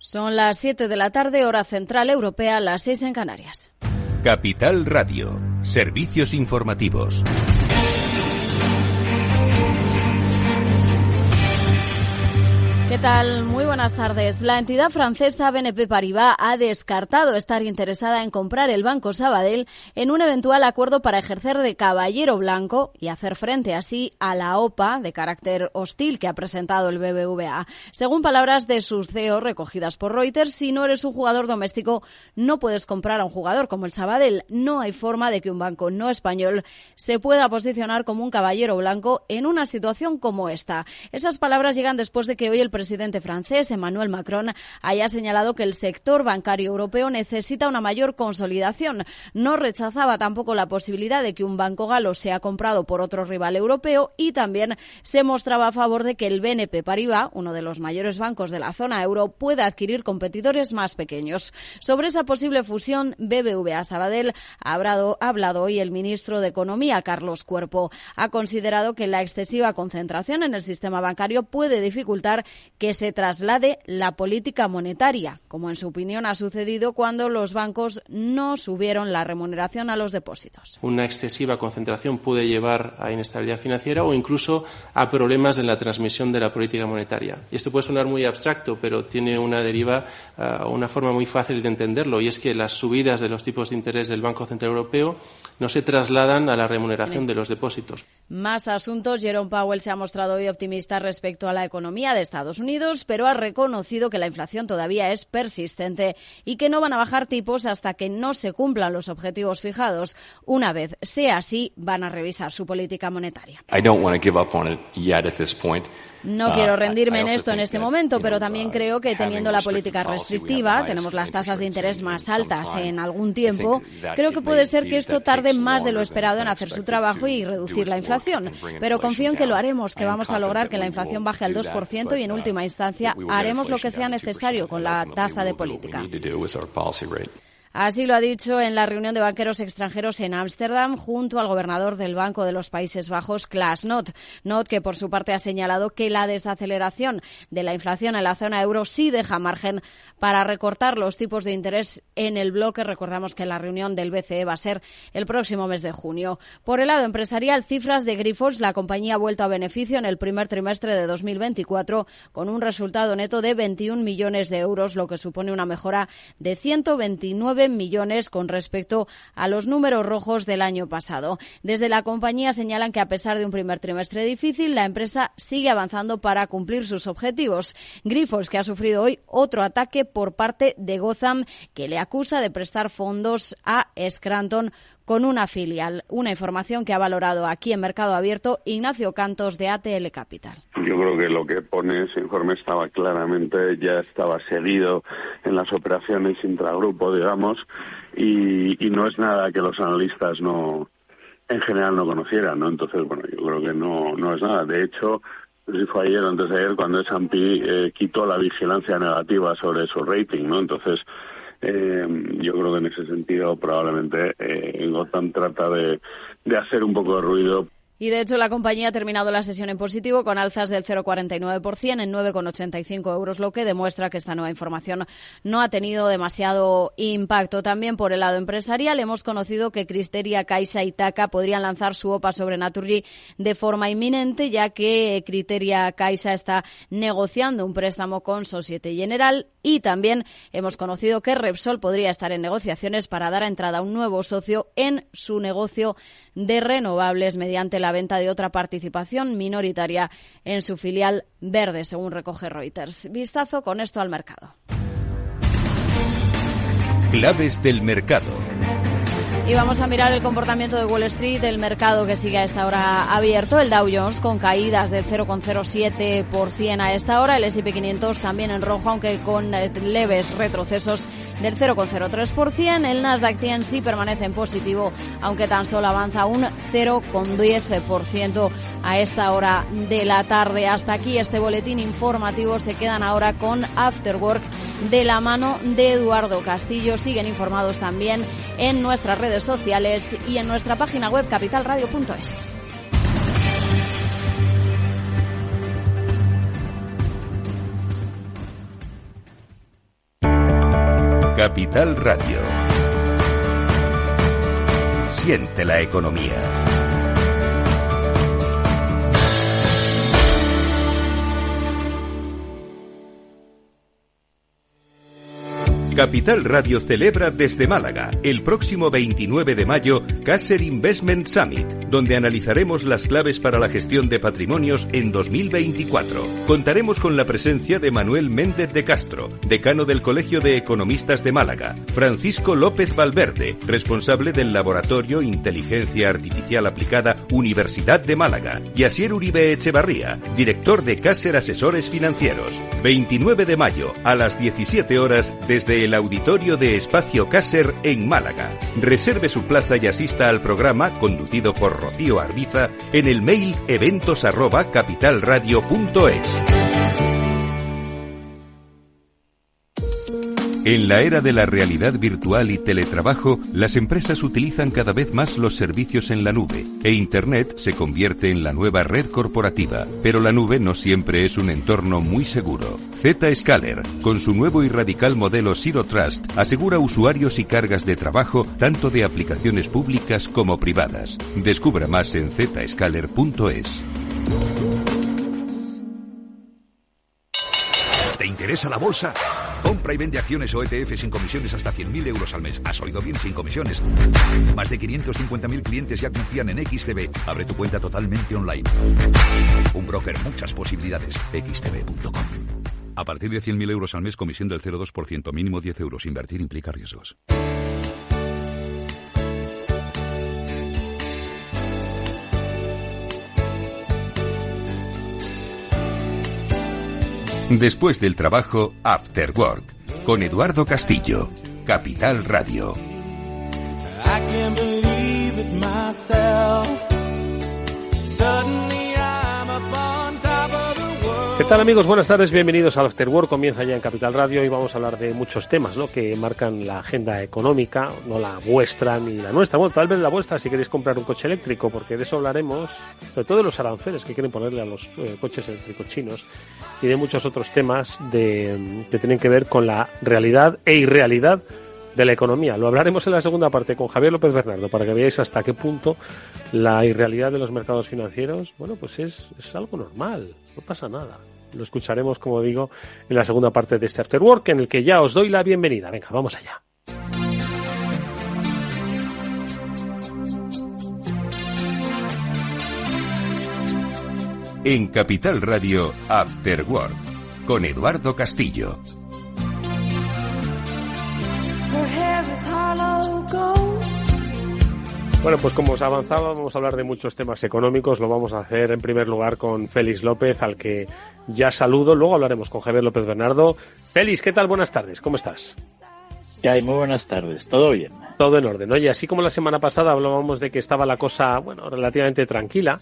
Son las 7 de la tarde, hora central europea, las 6 en Canarias. Capital Radio, servicios informativos. ¿Qué tal? Muy buenas tardes. La entidad francesa BNP Paribas ha descartado estar interesada en comprar el Banco Sabadell en un eventual acuerdo para ejercer de caballero blanco y hacer frente así a la OPA de carácter hostil que ha presentado el BBVA. Según palabras de sus CEO recogidas por Reuters, si no eres un jugador doméstico, no puedes comprar a un jugador como el Sabadell. No hay forma de que un banco no español se pueda posicionar como un caballero blanco en una situación como esta. Esas palabras llegan después de que hoy el presidente francés, Emmanuel Macron, haya señalado que el sector bancario europeo necesita una mayor consolidación. No rechazaba tampoco la posibilidad de que un banco galo sea comprado por otro rival europeo y también se mostraba a favor de que el BNP Paribas, uno de los mayores bancos de la zona euro, pueda adquirir competidores más pequeños. Sobre esa posible fusión BBVA-Sabadell ha hablado hoy el ministro de Economía, Carlos Cuerpo. Ha considerado que la excesiva concentración en el sistema bancario puede dificultar que se traslade la política monetaria, como en su opinión ha sucedido cuando los bancos no subieron la remuneración a los depósitos. Una excesiva concentración puede llevar a inestabilidad financiera o incluso a problemas en la transmisión de la política monetaria. Y esto puede sonar muy abstracto, pero tiene una deriva, una forma muy fácil de entenderlo, y es que las subidas de los tipos de interés del Banco Central Europeo no se trasladan a la remuneración de los depósitos. Más asuntos. Jerome Powell se ha mostrado hoy optimista respecto a la economía de Estados Unidos, pero ha reconocido que la inflación todavía es persistente y que no van a bajar tipos hasta que no se cumplan los objetivos fijados. Una vez sea así, van a revisar su política monetaria. No quiero rendirme en esto en este momento, pero también creo que teniendo la política restrictiva, tenemos las tasas de interés más altas en algún tiempo, creo que puede ser que esto tarde más de lo esperado en hacer su trabajo y reducir la inflación. Pero confío en que lo haremos, que vamos a lograr que la inflación baje al 2% y en última instancia haremos lo que sea necesario con la tasa de política. Así lo ha dicho en la reunión de banqueros extranjeros en Ámsterdam junto al gobernador del Banco de los Países Bajos, Klaas Knot. Knot, que por su parte ha señalado que la desaceleración de la inflación en la zona euro sí deja margen para recortar los tipos de interés en el bloque. Recordamos que la reunión del BCE va a ser el próximo mes de junio. Por el lado empresarial, cifras de Grifols. La compañía ha vuelto a beneficio en el primer trimestre de 2024 con un resultado neto de 21 millones de euros, lo que supone una mejora de 129 millones con respecto a los números rojos del año pasado. Desde la compañía señalan que a pesar de un primer trimestre difícil, la empresa sigue avanzando para cumplir sus objetivos. Grifols, que ha sufrido hoy otro ataque por parte de Gotham, que le acusa de prestar fondos a Scranton con una filial. Una información que ha valorado aquí en Mercado Abierto Ignacio Cantos de ATL Capital. Yo creo que lo que pone ese informe ya estaba seguido en las operaciones intragrupo, digamos, y no es nada que los analistas en general no conocieran, ¿no? Entonces, bueno, yo creo que no es nada. De hecho, no sé si fue ayer o antes de ayer cuando S&P quitó la vigilancia negativa sobre su rating, ¿no? Entonces, yo creo que en ese sentido probablemente Gotham trata de hacer un poco de ruido. Y de hecho la compañía ha terminado la sesión en positivo con alzas del 0,49% en 9,85 euros, lo que demuestra que esta nueva información no ha tenido demasiado impacto. También por el lado empresarial hemos conocido que Criteria, Caixa y TACA podrían lanzar su OPA sobre Naturgy de forma inminente, ya que Criteria Caixa está negociando un préstamo con Societe Generale, y también hemos conocido que Repsol podría estar en negociaciones para dar entrada a un nuevo socio en su negocio de renovables mediante la venta de otra participación minoritaria en su filial Verde, según recoge Reuters. Vistazo con esto al mercado. Claves del mercado. Y vamos a mirar el comportamiento de Wall Street, el mercado que sigue a esta hora abierto. El Dow Jones con caídas del 0,07% a esta hora. El S&P 500 también en rojo, aunque con leves retrocesos del 0,03%. El Nasdaq 100 sí permanece en positivo, aunque tan solo avanza un 0,10% a esta hora de la tarde. Hasta aquí este boletín informativo. Se quedan ahora con After Work de la mano de Eduardo Castillo. Siguen informados también en nuestras redes sociales y en nuestra página web capitalradio.es. Capital Radio. Siente la economía. Capital Radio celebra desde Málaga el próximo 29 de mayo Caser Investment Summit, donde analizaremos las claves para la gestión de patrimonios en 2024. Contaremos con la presencia de Manuel Méndez de Castro, decano del Colegio de Economistas de Málaga, Francisco López Valverde, responsable del Laboratorio Inteligencia Artificial Aplicada Universidad de Málaga, y Asier Uribe Echevarría, director de Caser Asesores Financieros. 29 de mayo a las 17 horas desde el auditorio de Espacio Caser en Málaga. Reserve su plaza y asista al programa conducido por Rocío Arbiza en el mail eventos@capitalradio.es. En la era de la realidad virtual y teletrabajo, las empresas utilizan cada vez más los servicios en la nube, e Internet se convierte en la nueva red corporativa. Pero la nube no siempre es un entorno muy seguro. Zscaler, con su nuevo y radical modelo Zero Trust, asegura usuarios y cargas de trabajo tanto de aplicaciones públicas como privadas. Descubra más en zscaler.es. ¿Te interesa la bolsa? Compra y vende acciones o ETF sin comisiones hasta 100.000 euros al mes. ¿Has oído bien? Sin comisiones. Más de 550.000 clientes ya confían en XTB. Abre tu cuenta totalmente online. Un broker, muchas posibilidades. XTB.com. A partir de 100.000 euros al mes, comisión del 0,2%, mínimo 10 euros. Invertir implica riesgos. Después del trabajo, After Work, con Eduardo Castillo, Capital Radio. ¿Qué tal, amigos? Buenas tardes, bienvenidos al After Work. Comienza ya en Capital Radio y vamos a hablar de muchos temas, ¿no?, que marcan la agenda económica, no la vuestra ni la nuestra. Bueno, tal vez la vuestra si queréis comprar un coche eléctrico, porque de eso hablaremos, sobre todo de los aranceles que quieren ponerle a los coches eléctricos chinos y de muchos otros temas que tienen que ver con la realidad e irrealidad de la economía. Lo hablaremos en la segunda parte con Javier López Bernardo, para que veáis hasta qué punto la irrealidad de los mercados financieros, bueno, pues es algo normal, no pasa nada. Lo escucharemos, como digo, en la segunda parte de este After Work, en el que ya os doy la bienvenida. Venga, vamos allá. En Capital Radio, After Work, con Eduardo Castillo. Bueno, pues como os avanzaba, vamos a hablar de muchos temas económicos. Lo vamos a hacer en primer lugar con Félix López, al que ya saludo. Luego hablaremos con Javier López Bernardo. Félix, ¿qué tal? Buenas tardes, ¿cómo estás? ¿Qué hay? Muy buenas tardes, ¿todo bien? Todo en orden. Oye, así como la semana pasada hablábamos de que estaba la cosa, bueno, relativamente tranquila,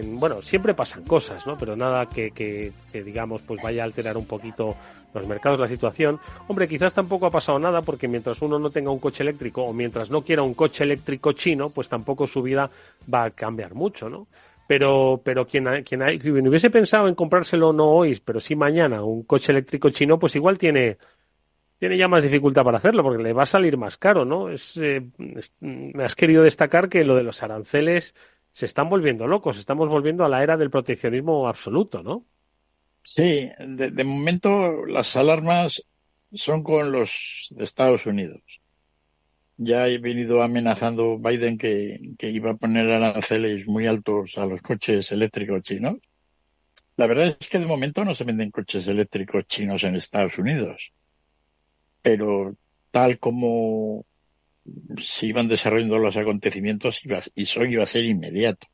bueno, siempre pasan cosas, ¿no? Pero nada que digamos, pues vaya a alterar un poquito los mercados, la situación. Hombre, quizás tampoco ha pasado nada, porque mientras uno no tenga un coche eléctrico o mientras no quiera un coche eléctrico chino, pues tampoco su vida va a cambiar mucho, ¿no? Pero quien hubiese pensado en comprárselo no hoy, pero sí mañana, un coche eléctrico chino, pues igual tiene ya más dificultad para hacerlo, porque le va a salir más caro, ¿no? Me has querido destacar que lo de los aranceles se están volviendo locos, estamos volviendo a la era del proteccionismo absoluto, ¿no? Sí, de momento las alarmas son con los de Estados Unidos. Ya he venido amenazando Biden que iba a poner aranceles muy altos a los coches eléctricos chinos. La verdad es que de momento no se venden coches eléctricos chinos en Estados Unidos, pero tal como se iban desarrollando los acontecimientos, eso iba a ser inmediato,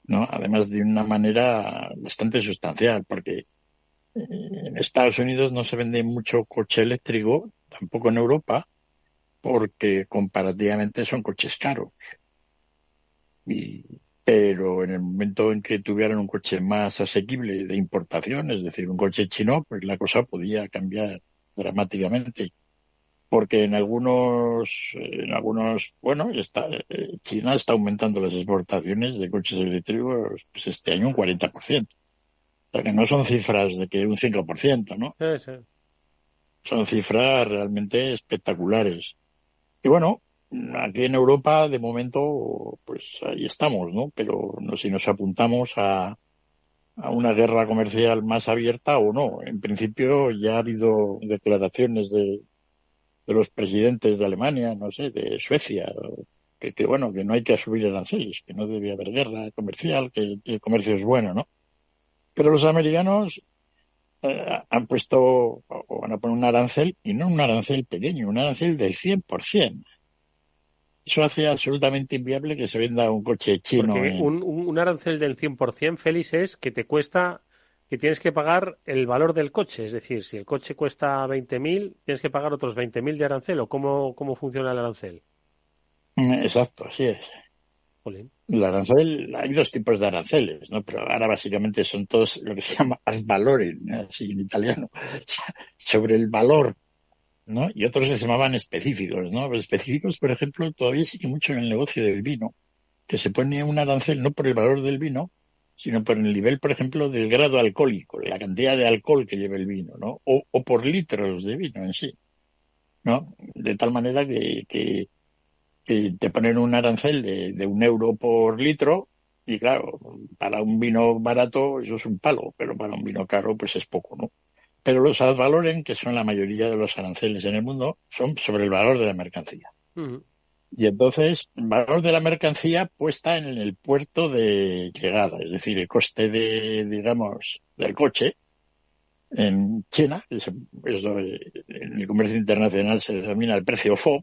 ¿no? Además, de una manera bastante sustancial, porque en Estados Unidos no se vende mucho coche eléctrico, tampoco en Europa, porque comparativamente son coches caros. Pero en el momento en que tuvieran un coche más asequible de importación, es decir, un coche chino, pues la cosa podía cambiar dramáticamente. Porque en algunos, bueno, China está aumentando las exportaciones de coches eléctricos, pues este año un 40%. O sea, que no son cifras de que un 5%, ¿no? Sí. son cifras realmente espectaculares. Y bueno, aquí en Europa, de momento, pues ahí estamos, ¿no? Pero no sé si nos apuntamos a una guerra comercial más abierta o no. En principio ya ha habido declaraciones de los presidentes de Alemania, no sé, de Suecia, que bueno, que no hay que subir aranceles, que no debe haber guerra comercial, que el comercio es bueno, ¿no? Pero los americanos han puesto o van a poner un arancel, y no un arancel pequeño, un arancel del 100%. Eso hace absolutamente inviable que se venda un coche chino. Porque un arancel del 100%, Félix, es que te cuesta, que tienes que pagar el valor del coche. Es decir, si el coche cuesta 20.000, tienes que pagar otros 20.000 de arancel. ¿O cómo funciona el arancel? Exacto, así es. Jolín. El arancel, hay dos tipos de aranceles, ¿no? Pero ahora básicamente son todos lo que se llama ad valorem, ¿no? Así en italiano, sobre el valor, ¿no? Y otros se llamaban específicos, ¿no? Los específicos, por ejemplo, todavía sigue mucho en el negocio del vino, que se pone un arancel no por el valor del vino, sino por el nivel, por ejemplo, del grado alcohólico, la cantidad de alcohol que lleva el vino, ¿no? O por litros de vino en sí, ¿no? De tal manera que te ponen un arancel de 1 euro por litro, y claro, para un vino barato eso es un palo, pero para un vino caro pues es poco, ¿no? Pero los ad valorem, que son la mayoría de los aranceles en el mundo, son sobre el valor de la mercancía. Uh-huh. Y entonces, el valor de la mercancía puesta en el puerto de llegada, es decir, el coste digamos, del coche en China, eso en el comercio internacional se denomina el precio FOB,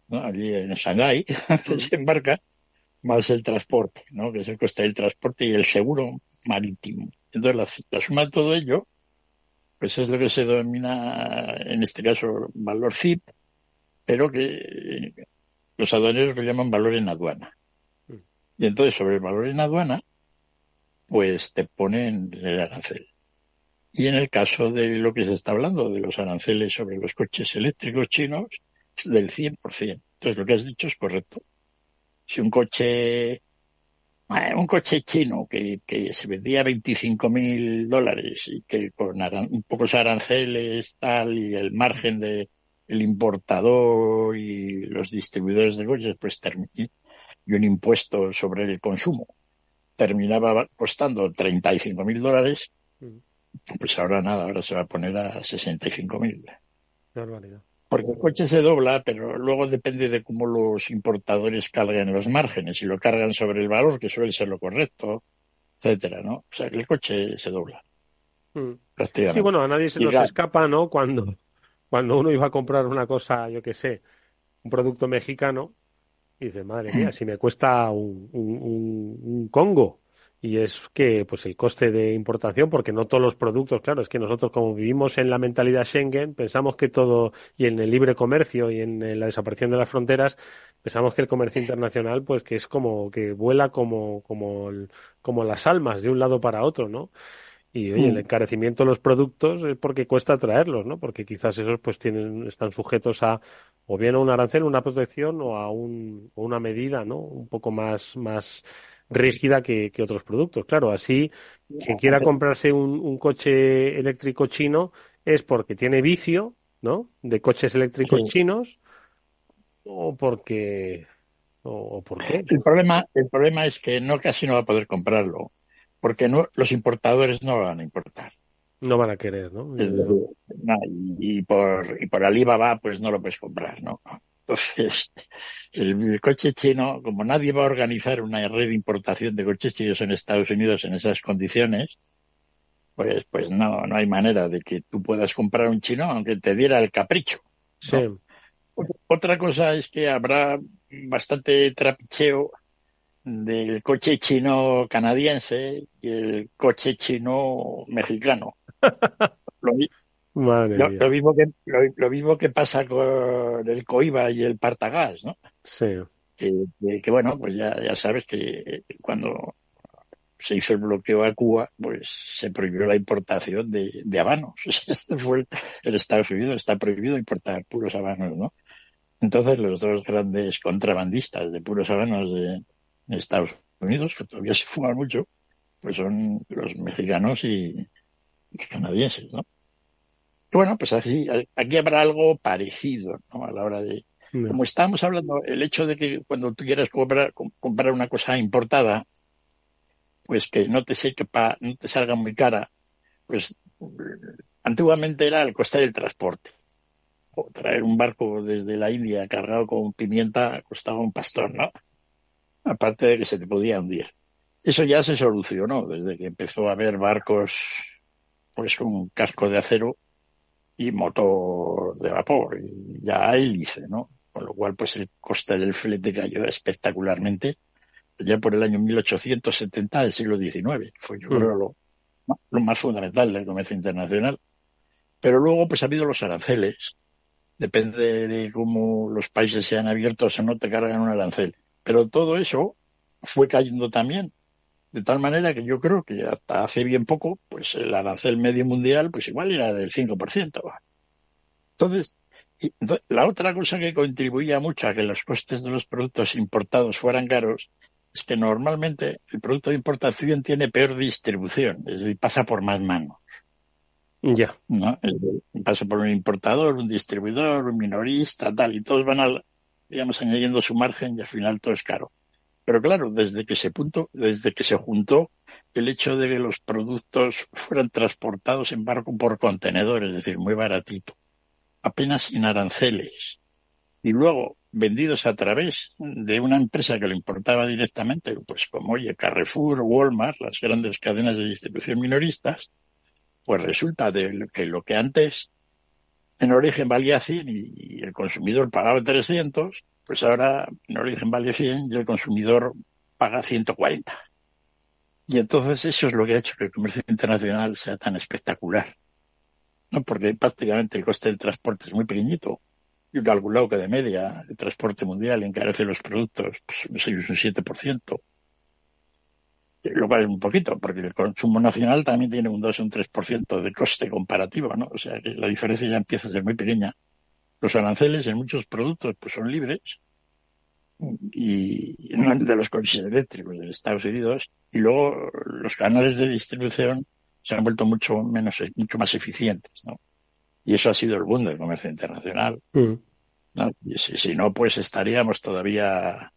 ¿no? Allí en Shanghái, se embarca, más el transporte, ¿no? Que es el coste del transporte y el seguro marítimo. Entonces, la suma de todo ello, pues es lo que se denomina, en este caso, valor FIP, pero que los aduaneros lo llaman valor en aduana. Y entonces, sobre el valor en aduana, pues te ponen el arancel. Y en el caso de lo que se está hablando, de los aranceles sobre los coches eléctricos chinos, es del 100%. Entonces, lo que has dicho es correcto. Si un coche chino que se vendía $25.000 y que con pocos aranceles, tal, y el margen de el importador y los distribuidores de coches, pues y un impuesto sobre el consumo terminaba costando $35.000, pues ahora nada, ahora se va a poner a 65.000. Barbaridad. Porque el coche se dobla, pero luego depende de cómo los importadores carguen los márgenes. Si lo cargan sobre el valor, que suele ser lo correcto, etcétera, ¿no? O sea, que el coche se dobla. Prácticamente. Sí, bueno, a nadie se nos escapa, ¿no? Cuando uno iba a comprar una cosa, yo qué sé, un producto mexicano, y dice, madre mía, si me cuesta un Congo. Y es que, pues, el coste de importación, porque no todos los productos, claro, es que nosotros, como vivimos en la mentalidad Schengen, pensamos que todo, y en el libre comercio y en la desaparición de las fronteras, pensamos que el comercio internacional, pues, que es como que vuela como las almas de un lado para otro, ¿no? Y oye, el encarecimiento de los productos es porque cuesta traerlos, ¿no? Porque quizás esos pues están sujetos a o bien a un arancel, una protección o a una medida, ¿no? Un poco más rígida que otros productos. Claro, así quien quiera comprarse un coche eléctrico chino es porque tiene vicio, ¿no? De coches eléctricos chinos o porque o por qué. El problema es que casi no va a poder comprarlo, porque los importadores no lo van a importar. No van a querer, ¿no? Y por Alibaba, pues no lo puedes comprar, ¿no? Entonces, el coche chino, como nadie va a organizar una red de importación de coches chinos en Estados Unidos en esas condiciones, pues no hay manera de que tú puedas comprar un chino aunque te diera el capricho, ¿no? Sí. Otra cosa es que habrá bastante trapicheo del coche chino canadiense y el coche chino mexicano. Lo mismo que pasa con el Coiba y el Partagás, ¿no? Sí. Que bueno, pues ya sabes que cuando se hizo el bloqueo a Cuba, pues se prohibió la importación de habanos. Este fue el Estados Unidos, está prohibido importar puros habanos, ¿no? Entonces los dos grandes contrabandistas de puros habanos de Estados Unidos, que todavía se fuman mucho, pues son los mexicanos y canadienses, ¿no? Y bueno, pues aquí habrá algo parecido, ¿no? A la hora de, como estábamos hablando, el hecho de que cuando tú quieras comprar una cosa importada, pues que no te no te salga muy cara, pues antiguamente era el coste del transporte. O traer un barco desde la India cargado con pimienta costaba un pastón, ¿no? Aparte de que se te podía hundir. Eso ya se solucionó desde que empezó a haber barcos pues con casco de acero y motor de vapor, y ya hélice, ¿no? Con lo cual, pues el coste del flete cayó espectacularmente ya por el año 1870 del siglo XIX. Fue, yo creo, lo más fundamental del comercio internacional. Pero luego, pues ha habido los aranceles. Depende de cómo los países sean abiertos o no, te cargan un arancel. Pero todo eso fue cayendo también. De tal manera que yo creo que hasta hace bien poco, pues el arancel medio mundial, pues igual era del 5%. Entonces, la otra cosa que contribuía mucho a que los costes de los productos importados fueran caros es que normalmente el producto de importación tiene peor distribución, es decir, pasa por más manos. Ya. ¿No? Pasa por un importador, un distribuidor, un minorista, tal, y todos van digamos, añadiendo su margen y al final todo es caro. Pero claro, desde que se juntó el hecho de que los productos fueran transportados en barco por contenedor, es decir, muy baratito, apenas sin aranceles, y luego vendidos a través de una empresa que lo importaba directamente, pues como Carrefour, Walmart, las grandes cadenas de distribución minoristas, pues resulta que lo que antes en origen valía 100 y el consumidor pagaba 300, pues ahora en origen vale 100 y el consumidor paga 140. Y entonces eso es lo que ha hecho que el comercio internacional sea tan espectacular, ¿no? Porque prácticamente el coste del transporte es muy pequeñito. Yo he calculado que de media el transporte mundial encarece los productos, pues no sé, un 7%. Lo cual es un poquito, porque el consumo nacional también tiene un 2 o un 3% de coste comparativo, ¿no? O sea que la diferencia ya empieza a ser muy pequeña. Los aranceles en muchos productos pues son libres, y no de los coches eléctricos de Estados Unidos, y luego los canales de distribución se han vuelto mucho más eficientes, ¿no? Y eso ha sido el boom del comercio internacional, ¿no? Y si no, pues estaríamos todavía.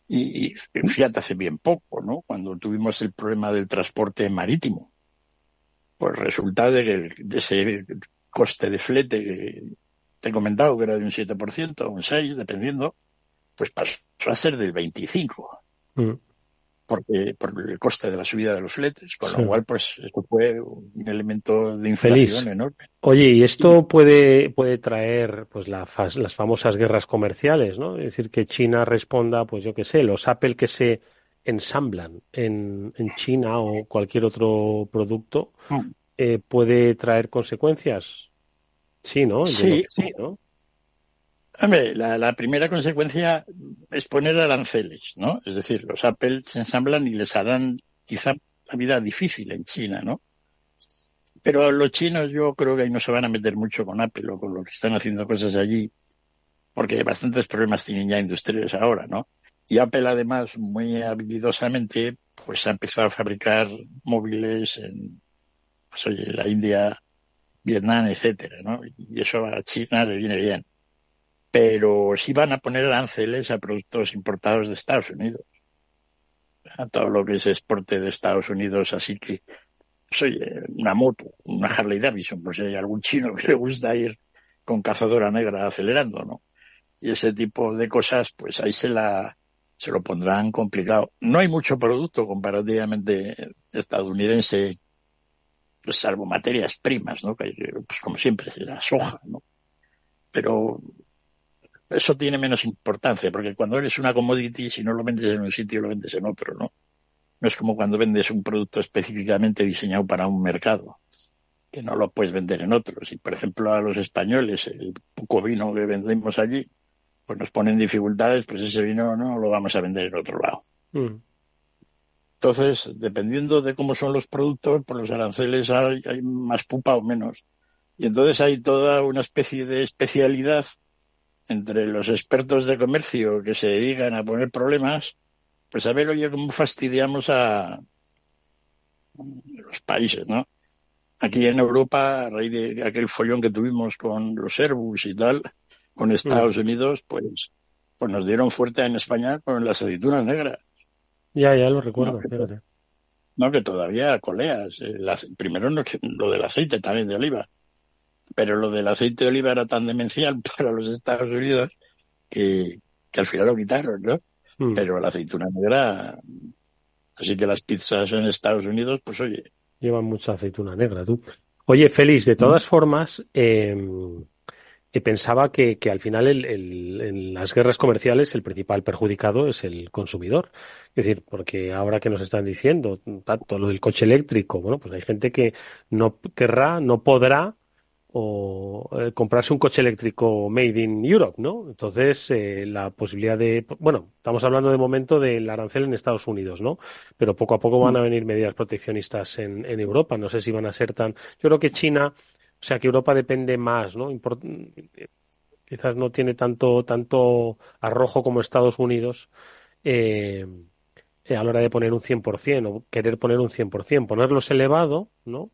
Y fíjate, hace bien poco, ¿no? Cuando tuvimos el problema del transporte marítimo, pues resulta de ese coste de flete que te he comentado, que era de un 7%, un 6%, dependiendo, pues pasó a ser del 25%. Por el coste de la subida de los fletes, con lo cual, pues, esto fue un elemento de inflación enorme. Oye, y esto puede traer, pues, las famosas guerras comerciales, ¿no? Es decir, que China responda, pues, yo qué sé, los Apple que se ensamblan en China o cualquier otro producto, puede traer consecuencias. Sí, ¿no? Sí, sí, ¿no? Hombre, la primera consecuencia es poner aranceles, ¿no? Es decir, los Apple se ensamblan y les harán quizá la vida difícil en China, ¿no? Pero los chinos yo creo que ahí no se van a meter mucho con Apple o con lo que están haciendo cosas allí, porque bastantes problemas tienen ya industriales ahora, ¿no? Y Apple además, muy habilidosamente, pues ha empezado a fabricar móviles en, pues oye, la India, Vietnam, etcétera, ¿no? Y eso a China le viene bien. Pero sí van a poner aranceles a productos importados de Estados Unidos, a todo lo que es exporte de Estados Unidos, así que, pues oye, una moto, una Harley Davidson, pues hay algún chino que le gusta ir con cazadora negra acelerando, ¿no? Y ese tipo de cosas, pues ahí se lo pondrán complicado. No hay mucho producto comparativamente estadounidense, pues salvo materias primas, ¿no? Que, pues como siempre, la soja, ¿no? Pero eso tiene menos importancia, porque cuando eres una commodity, si no lo vendes en un sitio, lo vendes en otro, ¿no? No es como cuando vendes un producto específicamente diseñado para un mercado, que no lo puedes vender en otro. Si, por ejemplo, a los españoles, el poco vino que vendemos allí, pues nos ponen dificultades, pues ese vino no lo vamos a vender en otro lado. Entonces, dependiendo de cómo son los productos, por los aranceles hay más pupa o menos. Y entonces hay toda una especie de especialidad entre los expertos de comercio que se dedican a poner problemas, pues a ver, oye, cómo fastidiamos a los países, ¿no? aquí en Europa, a raíz de aquel follón que tuvimos con los Airbus y tal, con Estados Unidos, pues nos dieron fuerte en España con las aceitunas negras. Ya lo No, recuerdo, fíjate. no, que todavía coleas. Primero lo del aceite también de oliva, pero lo del aceite de oliva era tan demencial para los Estados Unidos que al final lo quitaron, ¿no? Pero la aceituna negra, así que las pizzas en Estados Unidos, pues oye. Llevan mucha aceituna negra, tú. Oye, Félix, de todas formas, pensaba que al final en las guerras comerciales el principal perjudicado es el consumidor. Es decir, porque ahora que nos están diciendo tanto lo del coche eléctrico, bueno, pues hay gente que no querrá, no podrá comprarse un coche eléctrico made in Europe, ¿no? Entonces, la posibilidad bueno, estamos hablando de momento del arancel en Estados Unidos, ¿no? Pero poco a poco van a venir medidas proteccionistas en Europa. No sé si van a ser tan. Yo creo que China, o sea, que Europa depende más, ¿no? Quizás no tiene tanto arrojo como Estados Unidos a la hora de poner un 100% o querer poner un 100%. Ponerlos elevado, ¿no?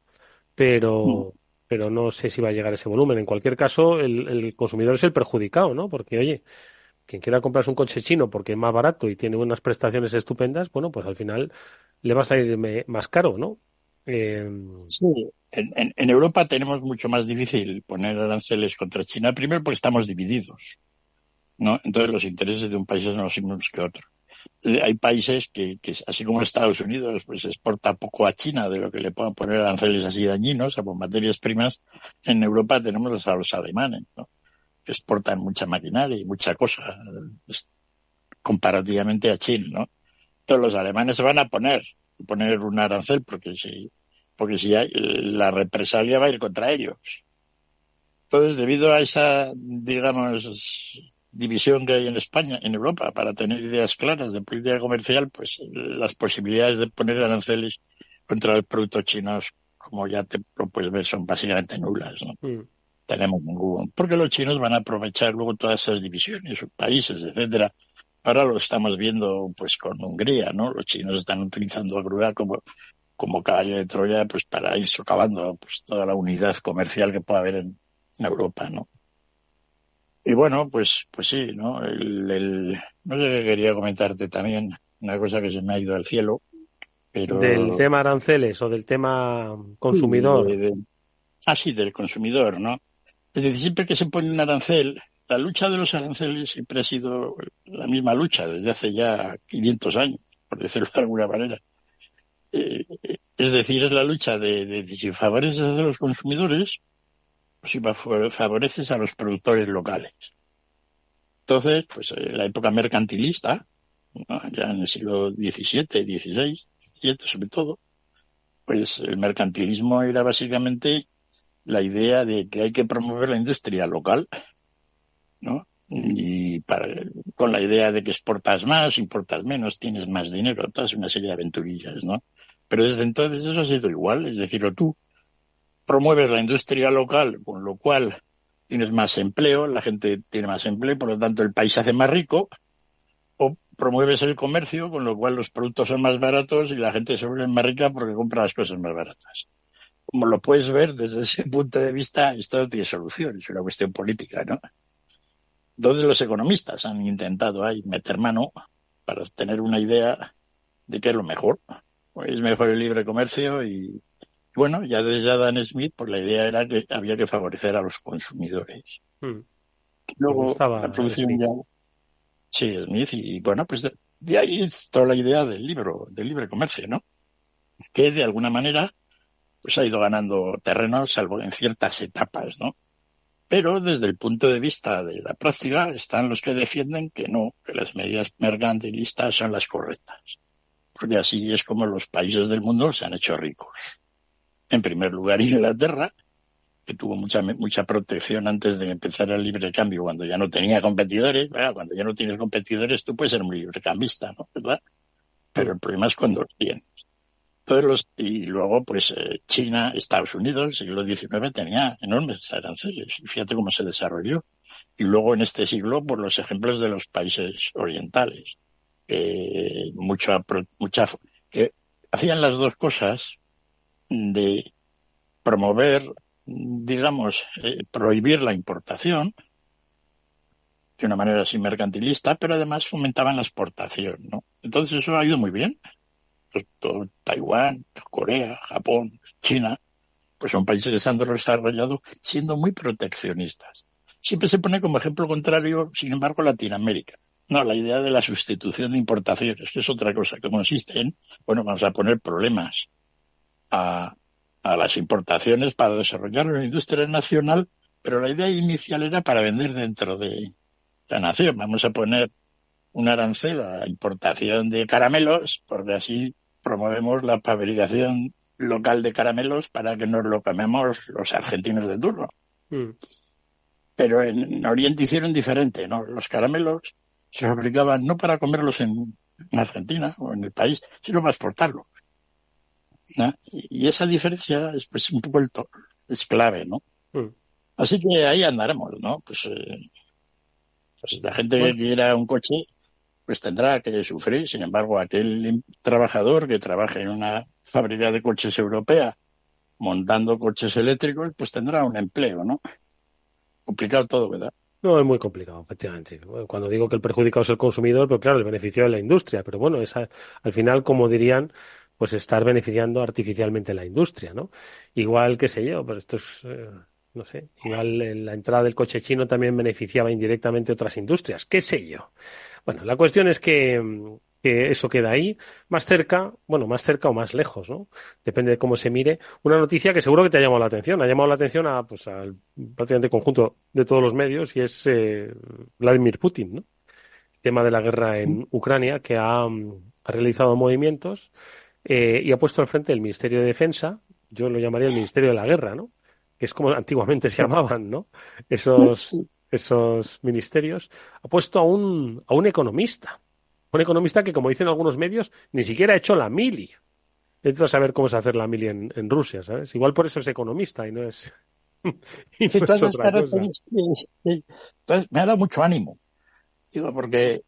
Pero no sé si va a llegar ese volumen. En cualquier caso, el consumidor es el perjudicado, ¿no? Porque, oye, quien quiera comprarse un coche chino porque es más barato y tiene unas prestaciones estupendas, bueno, pues al final le va a salir más caro, ¿no? Sí, en Europa tenemos mucho más difícil poner aranceles contra China, primero porque estamos divididos, ¿no? Entonces los intereses de un país son los mismos que otro. Hay países que así como Estados Unidos, pues exporta poco a China de lo que le puedan poner aranceles así dañinos, por materias primas. En Europa tenemos a los alemanes, ¿no? Que exportan mucha maquinaria y mucha cosa comparativamente a China, ¿no? Entonces los alemanes se van a poner un arancel porque si hay, la represalia va a ir contra ellos. Entonces, debido a esa, digamos, división que hay en España, en Europa, para tener ideas claras de política comercial, pues las posibilidades de poner aranceles contra los productos chinos, como ya te lo puedes ver, son básicamente nulas, ¿no? Tenemos ningún, porque los chinos van a aprovechar luego todas esas divisiones, sus países, etcétera. Ahora lo estamos viendo pues con Hungría, ¿no? Los chinos están utilizando a Hungría como caballo de Troya, pues para ir socavando pues toda la unidad comercial que pueda haber en Europa, ¿no? Y bueno, pues sí, ¿no? No sé qué quería comentarte también, una cosa que se me ha ido al cielo, pero... ¿Del tema aranceles o del tema consumidor? Sí, del consumidor, ¿no? Es decir, siempre que se pone un arancel, la lucha de los aranceles siempre ha sido la misma lucha desde hace ya 500 años, por decirlo de alguna manera. Es decir, es la lucha de si favoreces a los consumidores o si favoreces a los productores locales. Entonces, pues en la época mercantilista, ¿no? Ya en el siglo XVII, XVI, XVII sobre todo, pues el mercantilismo era básicamente la idea de que hay que promover la industria local, ¿no? Y con la idea de que exportas más, importas menos, tienes más dinero, toda una serie de aventurillas, ¿no? Pero desde entonces eso ha sido igual, es decir, o tú promueves la industria local, con lo cual tienes más empleo, la gente tiene más empleo, por lo tanto el país se hace más rico, o promueves el comercio, con lo cual los productos son más baratos y la gente se vuelve más rica porque compra las cosas más baratas. Como lo puedes ver desde ese punto de vista, esto no tiene solución, es una cuestión política, ¿no? Entonces los economistas han intentado ahí meter mano para tener una idea de qué es lo mejor. Es mejor el libre comercio y bueno, ya desde Adam Smith, pues la idea era que había que favorecer a los consumidores. Luego la producción Smith. ya... Sí, Smith, y bueno, pues de ahí es toda la idea del libre comercio, ¿no? Que de alguna manera pues ha ido ganando terreno, salvo en ciertas etapas, ¿no? Pero desde el punto de vista de la práctica están los que defienden que no, que las medidas mercantilistas son las correctas. Porque así es como los países del mundo se han hecho ricos. En primer lugar, Inglaterra, que tuvo mucha protección antes de empezar el libre cambio, cuando ya no tenía competidores. Bueno, cuando ya no tienes competidores, tú puedes ser un librecambista, ¿no? ¿Verdad? Pero el problema es cuando los tienes. Y luego, pues, China, Estados Unidos, el siglo XIX tenía enormes aranceles. Y fíjate cómo se desarrolló. Y luego, en este siglo, por los ejemplos de los países orientales, que hacían las dos cosas de promover, digamos, prohibir la importación de una manera así mercantilista, pero además fomentaban la exportación, ¿no? Entonces eso ha ido muy bien. Pues todo Taiwán, Corea, Japón, China, pues son países que se han desarrollado siendo muy proteccionistas. Siempre se pone como ejemplo contrario, sin embargo, Latinoamérica. No, la idea de la sustitución de importaciones, que es otra cosa, que consiste en, bueno, vamos a poner problemas a las importaciones para desarrollar una industria nacional, pero la idea inicial era para vender dentro de la nación. Vamos a poner un arancel a la importación de caramelos, porque así promovemos la fabricación local de caramelos para que nos lo comemos los argentinos de turno. Pero en Oriente hicieron diferente, ¿no? Los caramelos se fabricaban no para comerlos en Argentina o en el país, sino para exportarlos, ¿no? Y esa diferencia es pues un poco es clave, ¿no? Así que ahí andaremos, ¿no? Pues la gente que quiera un coche pues tendrá que sufrir. Sin embargo, aquel trabajador que trabaje en una fábrica de coches europea montando coches eléctricos, pues tendrá un empleo, ¿no? Complicado todo, ¿verdad? No, es muy complicado, efectivamente. Cuando digo que el perjudicado es el consumidor, pues claro, el beneficio de la industria, pero bueno, al final, como dirían, pues estar beneficiando artificialmente la industria, ¿no? Igual, qué sé yo, pero esto es, no sé, igual la entrada del coche chino también beneficiaba indirectamente otras industrias, qué sé yo. Bueno, la cuestión es que eso queda ahí, más cerca o más lejos, ¿no? Depende de cómo se mire. Una noticia que seguro que te ha llamado la atención. Ha llamado la atención al prácticamente conjunto de todos los medios y es Vladimir Putin, ¿no? El tema de la guerra en Ucrania, que ha realizado movimientos y ha puesto al frente el Ministerio de Defensa. Yo lo llamaría el Ministerio de la Guerra, ¿no? Que es como antiguamente se llamaban, ¿no? Esos ministerios. Ha puesto a un economista. Un economista que, como dicen algunos medios, ni siquiera ha hecho la mili. Necesito saber cómo es hacer la mili en Rusia, ¿sabes? Igual por eso es economista y no es, y no es otra cosa. Entonces, me ha dado mucho ánimo. Digo, porque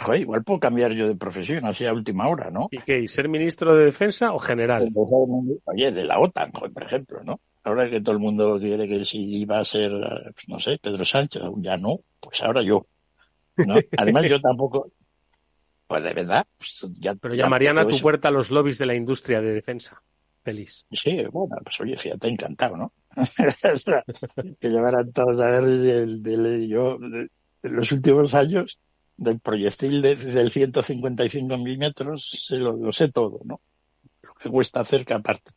joder, igual puedo cambiar yo de profesión así a última hora, ¿no? ¿Y qué? ¿Y ser ministro de Defensa o general? Oye, de la OTAN, por ejemplo, ¿no? Ahora que todo el mundo quiere que si iba a ser, pues no sé, Pedro Sánchez, aún ya no, pues ahora yo, ¿no? Además yo tampoco, pues de verdad, pues pero llamarían a tu puerta los lobbies de la industria de defensa. Feliz. Sí, bueno, pues oye, fíjate, encantado, ¿no? Que llevaran todos a ver yo, en los últimos años, del proyectil del 155 milímetros, lo sé todo, ¿no? Lo que cuesta hacer aparte.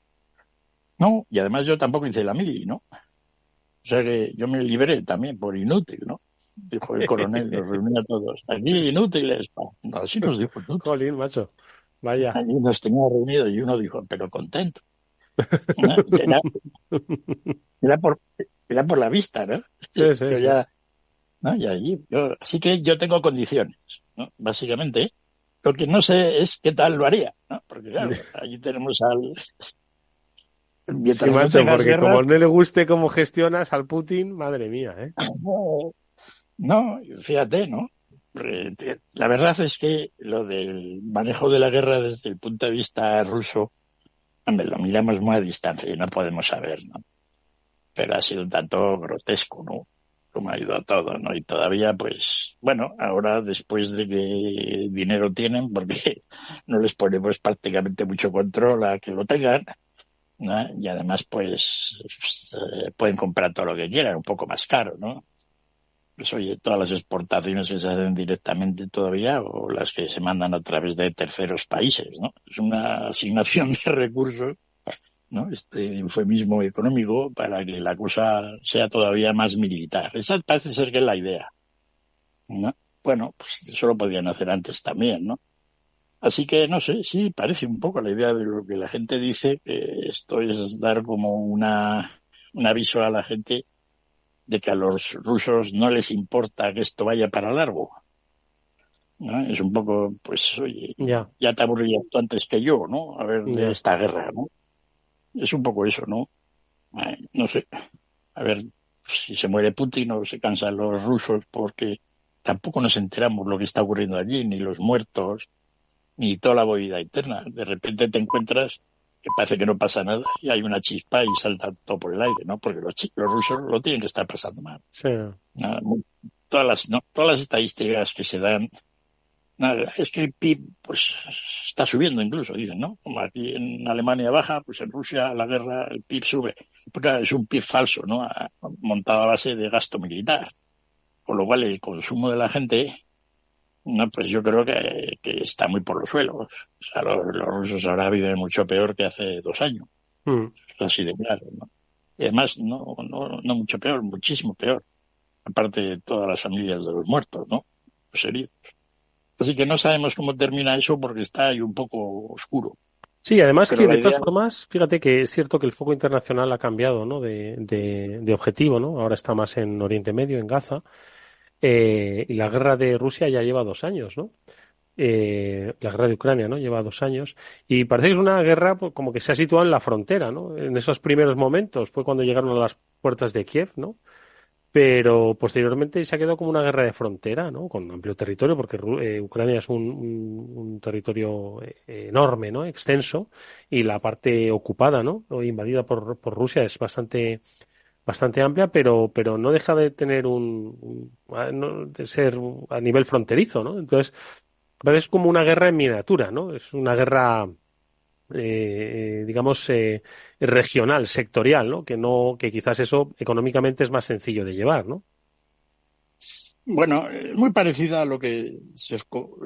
No, y además yo tampoco hice la mili, ¿no? O sea que yo me libré también por inútil, ¿no? Dijo el coronel, nos reunía a todos. Aquí inútiles, no, así nos dijo. Jolín, macho, vaya. Allí nos tenía reunidos y uno dijo, pero contento. ¿No? Era por la vista, ¿no? Sí, sí, ya, ¿no? Y allí, así que yo tengo condiciones, ¿no? Básicamente. Lo que no sé es qué tal lo haría, ¿no? Porque claro, allí tenemos al... Sí, macho, porque guerra, como no le guste cómo gestionas al Putin, madre mía, ¿eh? No, fíjate, ¿no? La verdad es que lo del manejo de la guerra desde el punto de vista ruso, hombre, lo miramos muy a distancia y no podemos saber, ¿no? Pero ha sido un tanto grotesco, ¿no? Como ha ido a todo, ¿no? Y todavía, pues, bueno, ahora después de que dinero tienen, porque no les ponemos prácticamente mucho control a que lo tengan, ¿no? Y además, pues, pueden comprar todo lo que quieran, un poco más caro, ¿no? Pues oye, todas las exportaciones que se hacen directamente todavía o las que se mandan a través de terceros países, ¿no? Es una asignación de recursos, ¿no? Este eufemismo económico para que la cosa sea todavía más militar. Esa parece ser que es la idea, ¿no? Bueno, pues eso lo podían hacer antes también, ¿no? Así que, no sé, sí, parece un poco la idea de lo que la gente dice, que esto es dar como un aviso a la gente de que a los rusos no les importa que esto vaya para largo, ¿no? Es un poco, pues, oye, ya te aburrías tú antes que yo, ¿no? A ver, de esta guerra, ¿no? Es un poco eso, ¿no? No sé, a ver si se muere Putin o se cansan los rusos, porque tampoco nos enteramos lo que está ocurriendo allí, ni los muertos, ni toda la movida interna. De repente te encuentras que parece que no pasa nada y hay una chispa y salta todo por el aire, ¿no? Porque los rusos lo tienen que estar pasando mal. Sí. Nada, todas las estadísticas que se dan, nada, es que el PIB pues está subiendo incluso, dicen, ¿no? Como aquí en Alemania baja, pues en Rusia la guerra, el PIB sube. Porque es un PIB falso, ¿no? Montado a base de gasto militar. Con lo cual el consumo de la gente, no, pues yo creo que está muy por los suelos. O sea, los rusos ahora viven mucho peor que hace 2 años. Así de claro, ¿no? Y además, no mucho peor, muchísimo peor. Aparte de todas las familias de los muertos, ¿no? Los heridos. Así que no sabemos cómo termina eso porque está ahí un poco oscuro. Sí, además pero que de todas formas, fíjate que es cierto que el foco internacional ha cambiado, ¿no? De objetivo, ¿no? Ahora está más en Oriente Medio, en Gaza. Y la guerra de Rusia ya lleva 2 años, ¿no? La guerra de Ucrania, ¿no? Lleva 2 años. Y parece que es una guerra pues, como que se ha situado en la frontera, ¿no? En esos primeros momentos fue cuando llegaron a las puertas de Kiev, ¿no? Pero posteriormente se ha quedado como una guerra de frontera, ¿no? Con amplio territorio, porque Ucrania es un territorio enorme, ¿no? Extenso, y la parte ocupada, ¿no? O invadida por Rusia es bastante amplia, pero no deja de tener de ser a nivel fronterizo, ¿no? Entonces, es como una guerra en miniatura, ¿no? Es una guerra digamos regional, sectorial, ¿no? Que quizás eso económicamente es más sencillo de llevar, ¿no? Bueno, muy parecida a lo que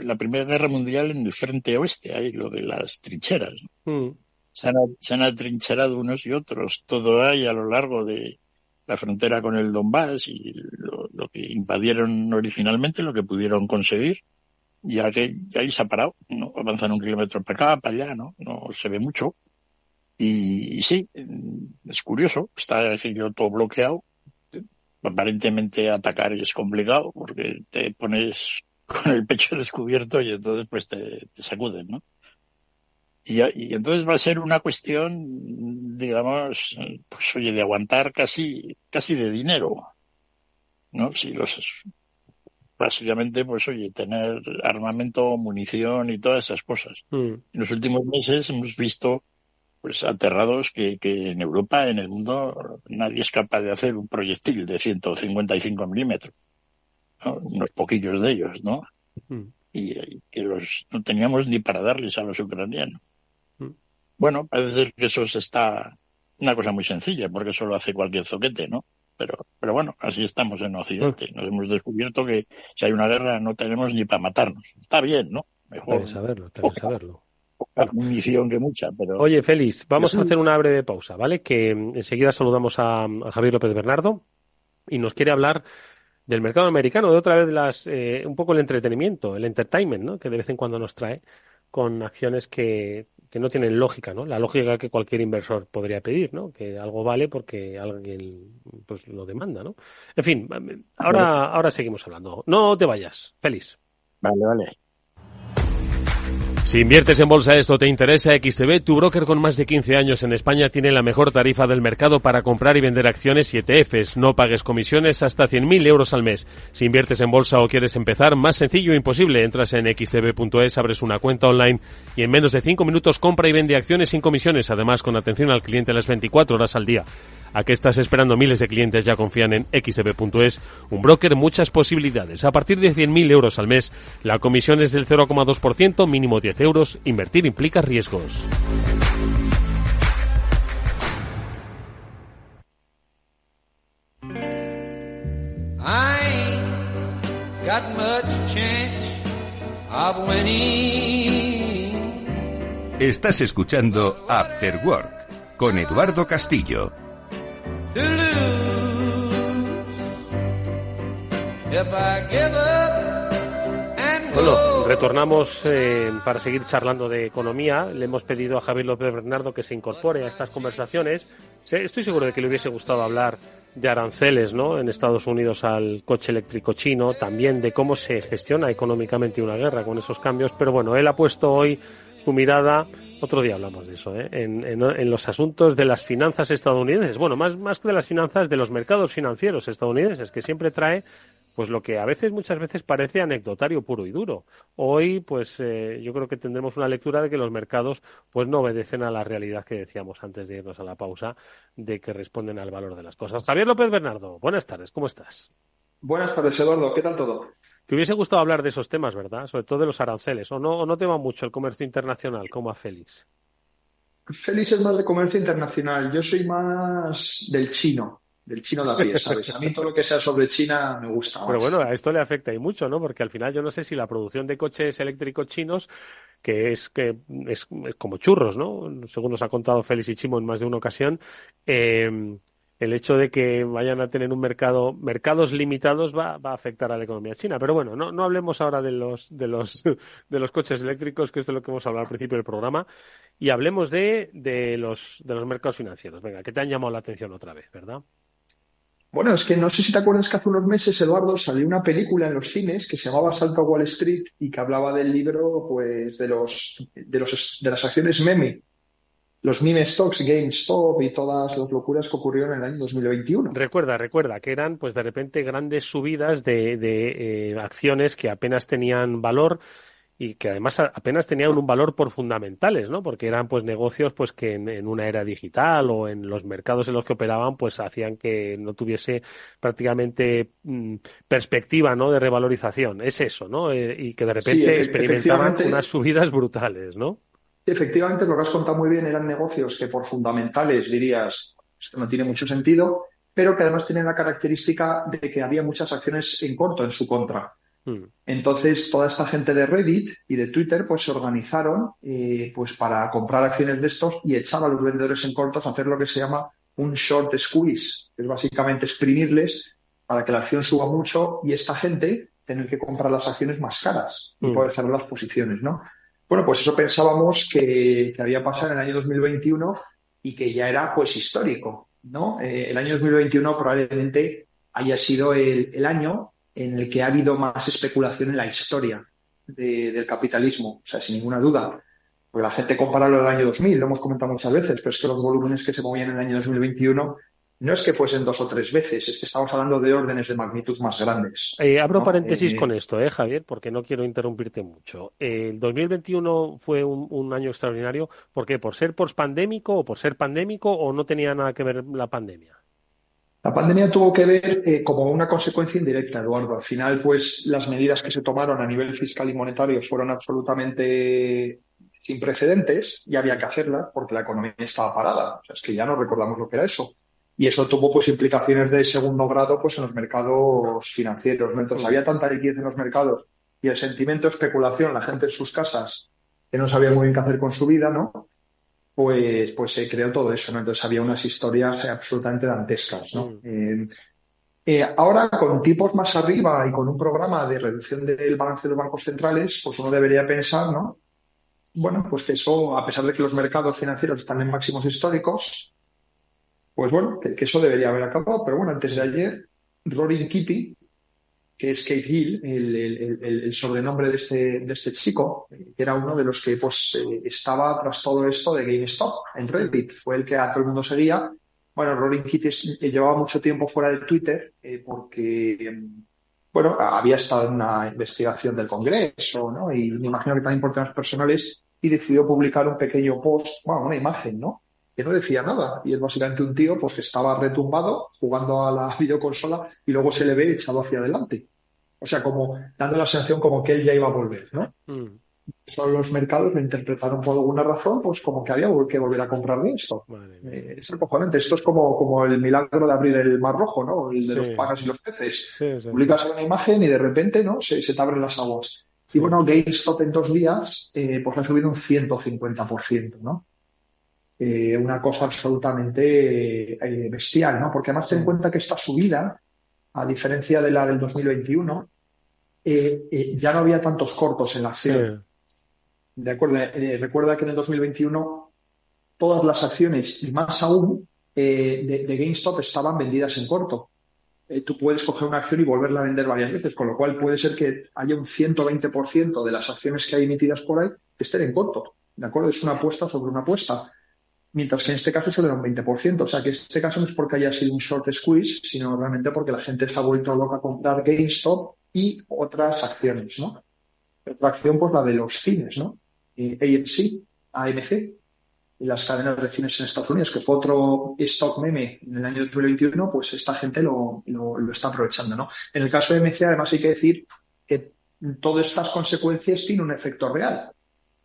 la Primera Guerra Mundial en el frente oeste, ahí lo de las trincheras, ¿no? Se han atrincherado unos y otros, todo ahí a lo largo de la frontera con el Donbass y lo que invadieron originalmente, lo que pudieron conseguir. Ya que ahí se ha parado, no avanzan 1 kilómetro para acá, para allá, no se ve mucho. Y sí, es curioso, está aquello todo bloqueado. Aparentemente atacar es complicado porque te pones con el pecho descubierto y entonces pues te sacuden, ¿no? Y entonces va a ser una cuestión, digamos, pues oye, de aguantar casi de dinero, ¿no? Si básicamente, pues oye, tener armamento, munición y todas esas cosas. En los últimos meses hemos visto, pues aterrados, que en Europa, en el mundo, nadie es capaz de hacer un proyectil de 155 milímetros, ¿no? Unos poquillos de ellos, ¿no? Y que no teníamos ni para darles a los ucranianos. Bueno, parece ser que eso está una cosa muy sencilla, porque eso lo hace cualquier zoquete, ¿no? Pero bueno, así estamos en Occidente. Nos hemos descubierto que si hay una guerra no tenemos ni para matarnos. Está bien, ¿no? Mejor saberlo. Poca munición que mucha, pero... Oye, Félix, vamos a hacer una breve pausa, ¿vale? Que enseguida saludamos a Javier López Bernardo y nos quiere hablar del mercado americano, de otra vez un poco el entretenimiento, el entertainment, ¿no? Que de vez en cuando nos trae con acciones que no tienen lógica, ¿no? La lógica que cualquier inversor podría pedir, ¿no? Que algo vale porque alguien pues lo demanda, ¿no? En fin, ahora seguimos hablando. No te vayas, Félix. Vale. Si inviertes en bolsa, esto te interesa, XTB, tu broker con más de 15 años en España, tiene la mejor tarifa del mercado para comprar y vender acciones y ETFs. No pagues comisiones hasta 100.000 euros al mes. Si inviertes en bolsa o quieres empezar, más sencillo e imposible. Entras en xtb.es, abres una cuenta online y en menos de 5 minutos compra y vende acciones sin comisiones, además con atención al cliente las 24 horas al día. ¿A qué estás esperando? Miles de clientes ya confían en xtb.es, un broker, muchas posibilidades. A partir de 100.000 euros al mes, la comisión es del 0,2%, mínimo 10 euros. Invertir implica riesgos. I ain't got much chance of winning. Estás escuchando After Work con Eduardo Castillo. Bueno, retornamos para seguir charlando de economía. Le hemos pedido a Javier López Bernardo que se incorpore a estas conversaciones. Estoy seguro de que le hubiese gustado hablar de aranceles, ¿no?, en Estados Unidos al coche eléctrico chino, también de cómo se gestiona económicamente una guerra con esos cambios, pero bueno, él ha puesto hoy su mirada. Otro día hablamos de eso, en los asuntos de las finanzas estadounidenses. Bueno, más que de las finanzas, de los mercados financieros estadounidenses, que siempre trae pues lo que muchas veces parece anecdotario puro y duro. Hoy, pues yo creo que tendremos una lectura de que los mercados pues no obedecen a la realidad que decíamos antes de irnos a la pausa, de que responden al valor de las cosas. Javier López Bernardo, buenas tardes, ¿cómo estás? Buenas tardes, Eduardo, ¿qué tal todo? Te hubiese gustado hablar de esos temas, ¿verdad? Sobre todo de los aranceles, ¿o no te va mucho el comercio internacional, como a Félix? Félix es más de comercio internacional, yo soy más del chino de a pie, ¿sabes? A mí todo lo que sea sobre China me gusta más. Pero bueno, a esto le afecta y mucho, ¿no? Porque al final yo no sé si la producción de coches eléctricos chinos, que es como churros, ¿no? Según nos ha contado Félix y Chimo en más de una ocasión, el hecho de que vayan a tener mercados limitados va a afectar a la economía china. Pero bueno, no hablemos ahora de los coches eléctricos, que es de lo que hemos hablado al principio del programa, y hablemos de los mercados financieros. Venga, que te han llamado la atención otra vez, ¿verdad? Bueno, es que no sé si te acuerdas que hace unos meses, Eduardo, salió una película en los cines que se llamaba Asalto a Wall Street y que hablaba del libro, pues, de las acciones meme, los meme stocks, GameStop y todas las locuras que ocurrieron en el año 2021. Recuerda que eran, pues, de repente grandes subidas de acciones que apenas tenían valor y que además apenas tenían un valor por fundamentales, ¿no? Porque eran pues negocios pues que en una era digital o en los mercados en los que operaban pues hacían que no tuviese prácticamente perspectiva, ¿no? De revalorización. Es eso, ¿no? Y que de repente experimentaban unas subidas brutales, ¿no? Efectivamente, lo que has contado muy bien, eran negocios que por fundamentales dirías, esto no tiene mucho sentido, pero que además tienen la característica de que había muchas acciones en corto en su contra. Entonces, toda esta gente de Reddit y de Twitter pues se organizaron pues para comprar acciones de estos y echar a los vendedores en cortos a hacer lo que se llama un short squeeze, que es básicamente exprimirles para que la acción suba mucho y esta gente tener que comprar las acciones más caras y poder cerrar las posiciones, ¿no? Bueno, pues eso pensábamos que había pasado en el año 2021 y que ya era pues histórico, ¿no? El año 2021 probablemente haya sido el año en el que ha habido más especulación en la historia del capitalismo, o sea, sin ninguna duda. Porque la gente compara lo del año 2000, lo hemos comentado muchas veces, pero es que los volúmenes que se movían en el año 2021 no es que fuesen 2 o 3 veces, es que estamos hablando de órdenes de magnitud más grandes. Abro paréntesis con esto, Javier, porque no quiero interrumpirte mucho. El 2021 fue un año extraordinario. ¿Por qué? ¿Por ser pospandémico o por ser pandémico o no tenía nada que ver la pandemia? La pandemia tuvo que ver como una consecuencia indirecta, Eduardo. Al final, pues las medidas que se tomaron a nivel fiscal y monetario fueron absolutamente sin precedentes y había que hacerlas porque la economía estaba parada. O sea, es que ya no recordamos lo que era eso. Y eso tuvo pues implicaciones de segundo grado pues en los mercados financieros, ¿no? Entonces había tanta liquidez en los mercados y el sentimiento de especulación, la gente en sus casas que no sabía muy bien qué hacer con su vida, ¿no? Pues se creó todo eso, ¿no? Entonces había unas historias absolutamente dantescas, ¿no? Ahora, con tipos más arriba y con un programa de reducción del balance de los bancos centrales, pues uno debería pensar, ¿no? Bueno, pues que eso, a pesar de que los mercados financieros están en máximos históricos, pues bueno, que eso debería haber acabado. Pero bueno, antes de ayer, Roaring Kitty, que es Kate Hill, el sobrenombre de este chico, que era uno de los que pues estaba tras todo esto de GameStop en Reddit, fue el que a todo el mundo seguía. Bueno, Roaring Kitty llevaba mucho tiempo fuera de Twitter porque, bueno, había estado en una investigación del Congreso, ¿no? Y me imagino que también por temas personales, y decidió publicar un pequeño post, bueno, una imagen, ¿no? Que no decía nada, y es básicamente un tío pues que estaba retumbado jugando a la videoconsola y luego se le ve echado hacia adelante. O sea, como dando la sensación como que él ya iba a volver, ¿no? Son los mercados lo interpretaron por alguna razón, pues como que había que volver a comprar de esto. Es acojonante. Esto es como el milagro de abrir el Mar Rojo, ¿no? El de los pagas y los peces. Publicas una imagen y de repente, ¿no? Se te abren las aguas. Y bueno, GameStop en 2 días, pues ha subido un 150%, ¿no? Una cosa absolutamente bestial, ¿no? Porque además ten en cuenta que esta subida, a diferencia de la del 2021, ya no había tantos cortos en la acción. ¿De acuerdo? Recuerda que en el 2021 todas las acciones, y más aún, de GameStop estaban vendidas en corto. Tú puedes coger una acción y volverla a vender varias veces, con lo cual puede ser que haya un 120% de las acciones que hay emitidas por ahí que estén en corto. ¿De acuerdo? Es una apuesta sobre una apuesta. mientras que en este caso solo era un 20%. O sea que en este caso no es porque haya sido un short squeeze, sino realmente porque la gente se ha vuelto loca a comprar GameStop y otras acciones, ¿no? Otra acción, pues la de los cines, ¿no? AMC, y las cadenas de cines en Estados Unidos, que fue otro stock meme en el año 2021, pues esta gente lo está aprovechando, ¿no? En el caso de AMC, además, hay que decir que todas estas consecuencias tienen un efecto real.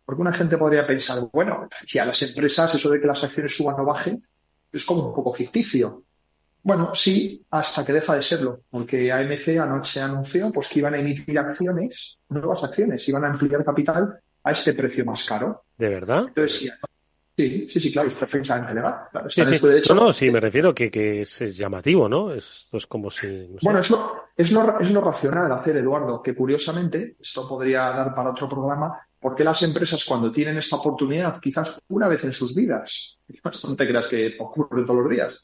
Porque una gente podría pensar, bueno, si a las empresas eso de que las acciones suban o bajen es como un poco ficticio. Bueno, sí, hasta que deja de serlo, porque AMC anoche anunció pues que iban a emitir acciones, nuevas acciones, iban a ampliar capital a este precio más caro. ¿De verdad? Entonces, sí, claro, es perfectamente legal. Claro, sí. Sí, me refiero que es llamativo, ¿no? Esto es como si... No sé. Bueno, es lo racional hacer, Eduardo, que curiosamente, esto podría dar para otro programa, porque las empresas cuando tienen esta oportunidad, quizás una vez en sus vidas, quizás no te creas que ocurre todos los días,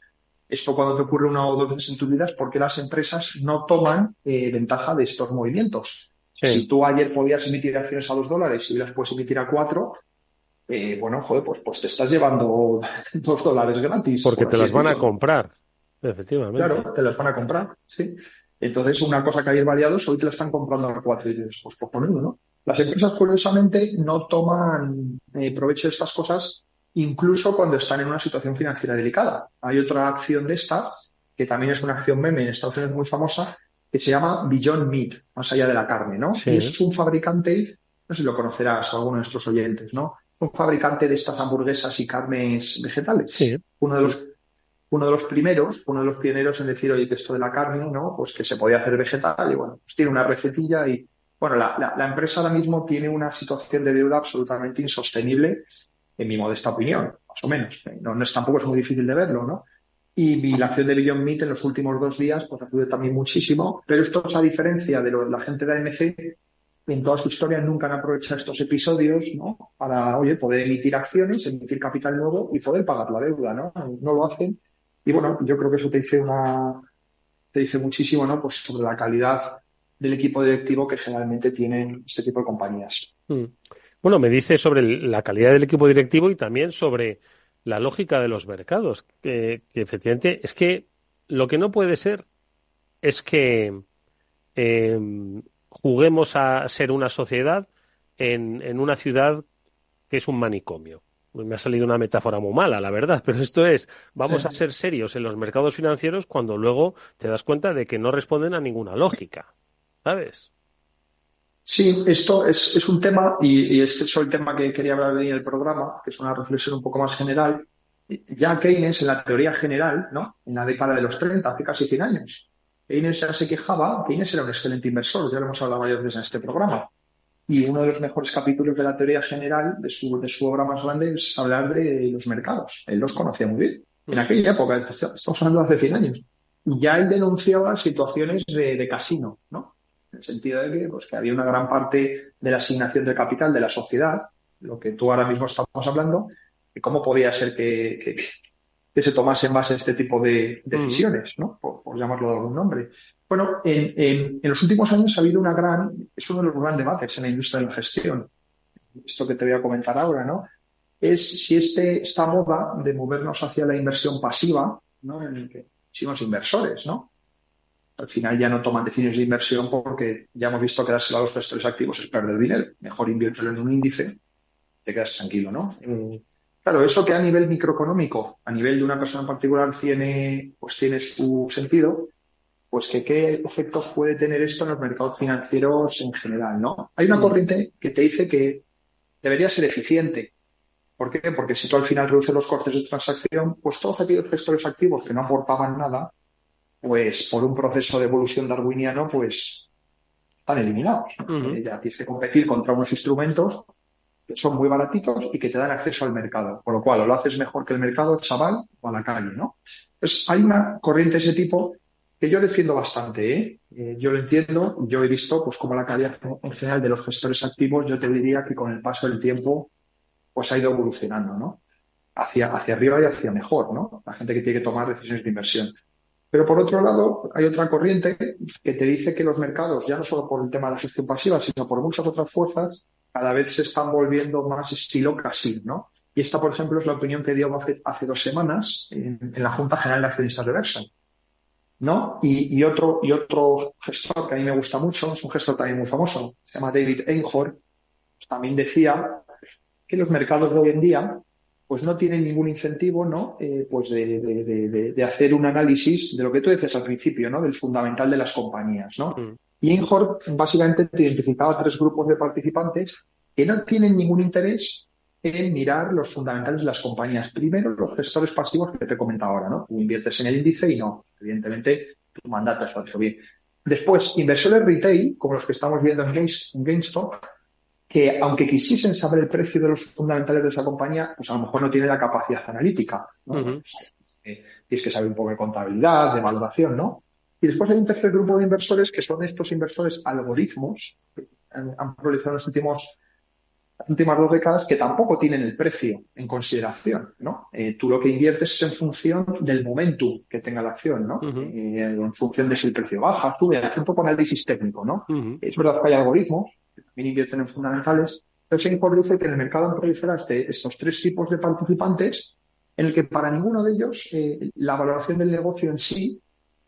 esto cuando te ocurre una o dos veces en tus vidas, ¿por qué las empresas no toman ventaja de estos movimientos? Sí. Si tú ayer podías emitir acciones a $2 y hoy las puedes emitir a 4, bueno, joder, pues te estás llevando $2 gratis. Porque te las van a comprar, efectivamente. Claro, te las van a comprar, sí. Entonces, una cosa que ayer valía 2, hoy te la están comprando a 4 y dices, pues por ponerlo, ¿no? Las empresas, curiosamente, no toman provecho de estas cosas incluso cuando están en una situación financiera delicada. Hay otra acción de estas, que también es una acción meme en Estados Unidos muy famosa, que se llama Beyond Meat, más allá de la carne, ¿no? Sí. Y es un fabricante, no sé si lo conocerás, alguno de nuestros oyentes, ¿no? Un fabricante de estas hamburguesas y carnes vegetales. Sí. Uno de los pioneros en decir, oye, que esto de la carne, ¿no? Pues que se podía hacer vegetal y bueno, pues tiene una recetilla y bueno, la empresa ahora mismo tiene una situación de deuda absolutamente insostenible, en mi modesta opinión, más o menos. No tampoco es muy difícil de verlo, ¿no? Y la acción de Beyond Meat en los últimos 2 días pues ha subido también muchísimo, pero esto es a diferencia de la gente de AMC, en toda su historia nunca han aprovechado estos episodios, ¿no? Para, oye, poder emitir acciones, emitir capital nuevo y poder pagar la deuda, ¿no? No lo hacen. Y bueno, yo creo que eso te dice muchísimo, ¿no? Pues sobre la calidad del equipo directivo que generalmente tienen este tipo de compañías. Bueno, me dice sobre la calidad del equipo directivo y también sobre la lógica de los mercados, que efectivamente es que lo que no puede ser es que juguemos a ser una sociedad en una ciudad que es un manicomio. Me ha salido una metáfora muy mala, la verdad, pero esto es, vamos a ser serios en los mercados financieros cuando luego te das cuenta de que no responden a ninguna lógica, ¿sabes? Sí, esto es un tema, y este es el tema que quería hablar hoy en el programa, que es una reflexión un poco más general. Ya Keynes, en la teoría general, ¿no? En la década de los 30, hace casi 100 años, Keynes ya se quejaba. Keynes era un excelente inversor, ya lo hemos hablado varias veces en este programa. Y uno de los mejores capítulos de la teoría general, de su obra más grande, es hablar de los mercados. Él los conocía muy bien. En aquella época, estamos hablando de hace 100 años. Y ya él denunciaba situaciones de casino, ¿no? En el sentido de que, pues, que había una gran parte de la asignación de capital de la sociedad, lo que tú ahora mismo estamos hablando, y cómo podía ser que se tomase en base a este tipo de decisiones, ¿no? Por llamarlo de algún nombre. Bueno, en los últimos años ha habido es uno de los grandes debates en la industria de la gestión. Esto que te voy a comentar ahora, ¿no? Es si esta moda de movernos hacia la inversión pasiva, ¿no? En el que somos inversores, ¿no? Al final ya no toman decisiones de inversión porque ya hemos visto que dárselo a los gestores activos es perder dinero. Mejor inviértelo en un índice, te quedas tranquilo, ¿no? Claro, eso que a nivel microeconómico, a nivel de una persona en particular tiene su sentido, pues que qué efectos puede tener esto en los mercados financieros en general, ¿no? Hay una corriente que te dice que debería ser eficiente. ¿Por qué? Porque si tú al final reduces los costes de transacción, pues todos aquellos gestores activos que no aportaban nada, pues por un proceso de evolución darwiniano, pues están eliminados. Ya tienes que competir contra unos instrumentos que son muy baratitos y que te dan acceso al mercado. Por lo cual, o lo haces mejor que el mercado, chaval, o a la calle, ¿no? Pues hay una corriente de ese tipo que yo defiendo bastante, ¿eh? Yo lo entiendo, yo he visto pues como la calidad en general de los gestores activos, yo te diría que con el paso del tiempo pues ha ido evolucionando, ¿no? Hacia arriba y hacia mejor, ¿no? La gente que tiene que tomar decisiones de inversión. Pero por otro lado, hay otra corriente que te dice que los mercados, ya no solo por el tema de la gestión pasiva, sino por muchas otras fuerzas, cada vez se están volviendo más estilo casino, ¿no? Y esta, por ejemplo, es la opinión que dio Buffett hace 2 semanas en la Junta General de Accionistas de Berkshire, ¿no? Y otro gestor que a mí me gusta mucho, es un gestor también muy famoso, se llama David Einhorn, pues también decía que los mercados de hoy en día pues no tienen ningún incentivo, ¿no? Pues de hacer un análisis de lo que tú decías al principio, ¿no? Del fundamental de las compañías, ¿no? Y Einhorn básicamente identificaba 3 grupos de participantes que no tienen ningún interés en mirar los fundamentales de las compañías. Primero, los gestores pasivos que te he comentado ahora, ¿no? Tú inviertes en el índice y no, evidentemente, tu mandato está hecho bien. Después, inversores retail, como los que estamos viendo en GameStop, que aunque quisiesen saber el precio de los fundamentales de esa compañía, pues a lo mejor no tiene la capacidad analítica, ¿no? Tienes que saber un poco de contabilidad, de valoración, ¿no? Y después hay un tercer grupo de inversores que son estos inversores algoritmos que han proliferado en las últimas 2 décadas, que tampoco tienen el precio en consideración, ¿no? Tú lo que inviertes es en función del momentum que tenga la acción, ¿no? En función de si el precio baja, sube, hace un poco análisis técnico, ¿no? Es verdad que hay algoritmos que también invierten en fundamentales, pero se dice que en el mercado han proliferado estos 3 tipos de participantes en el que para ninguno de ellos la valoración del negocio en sí,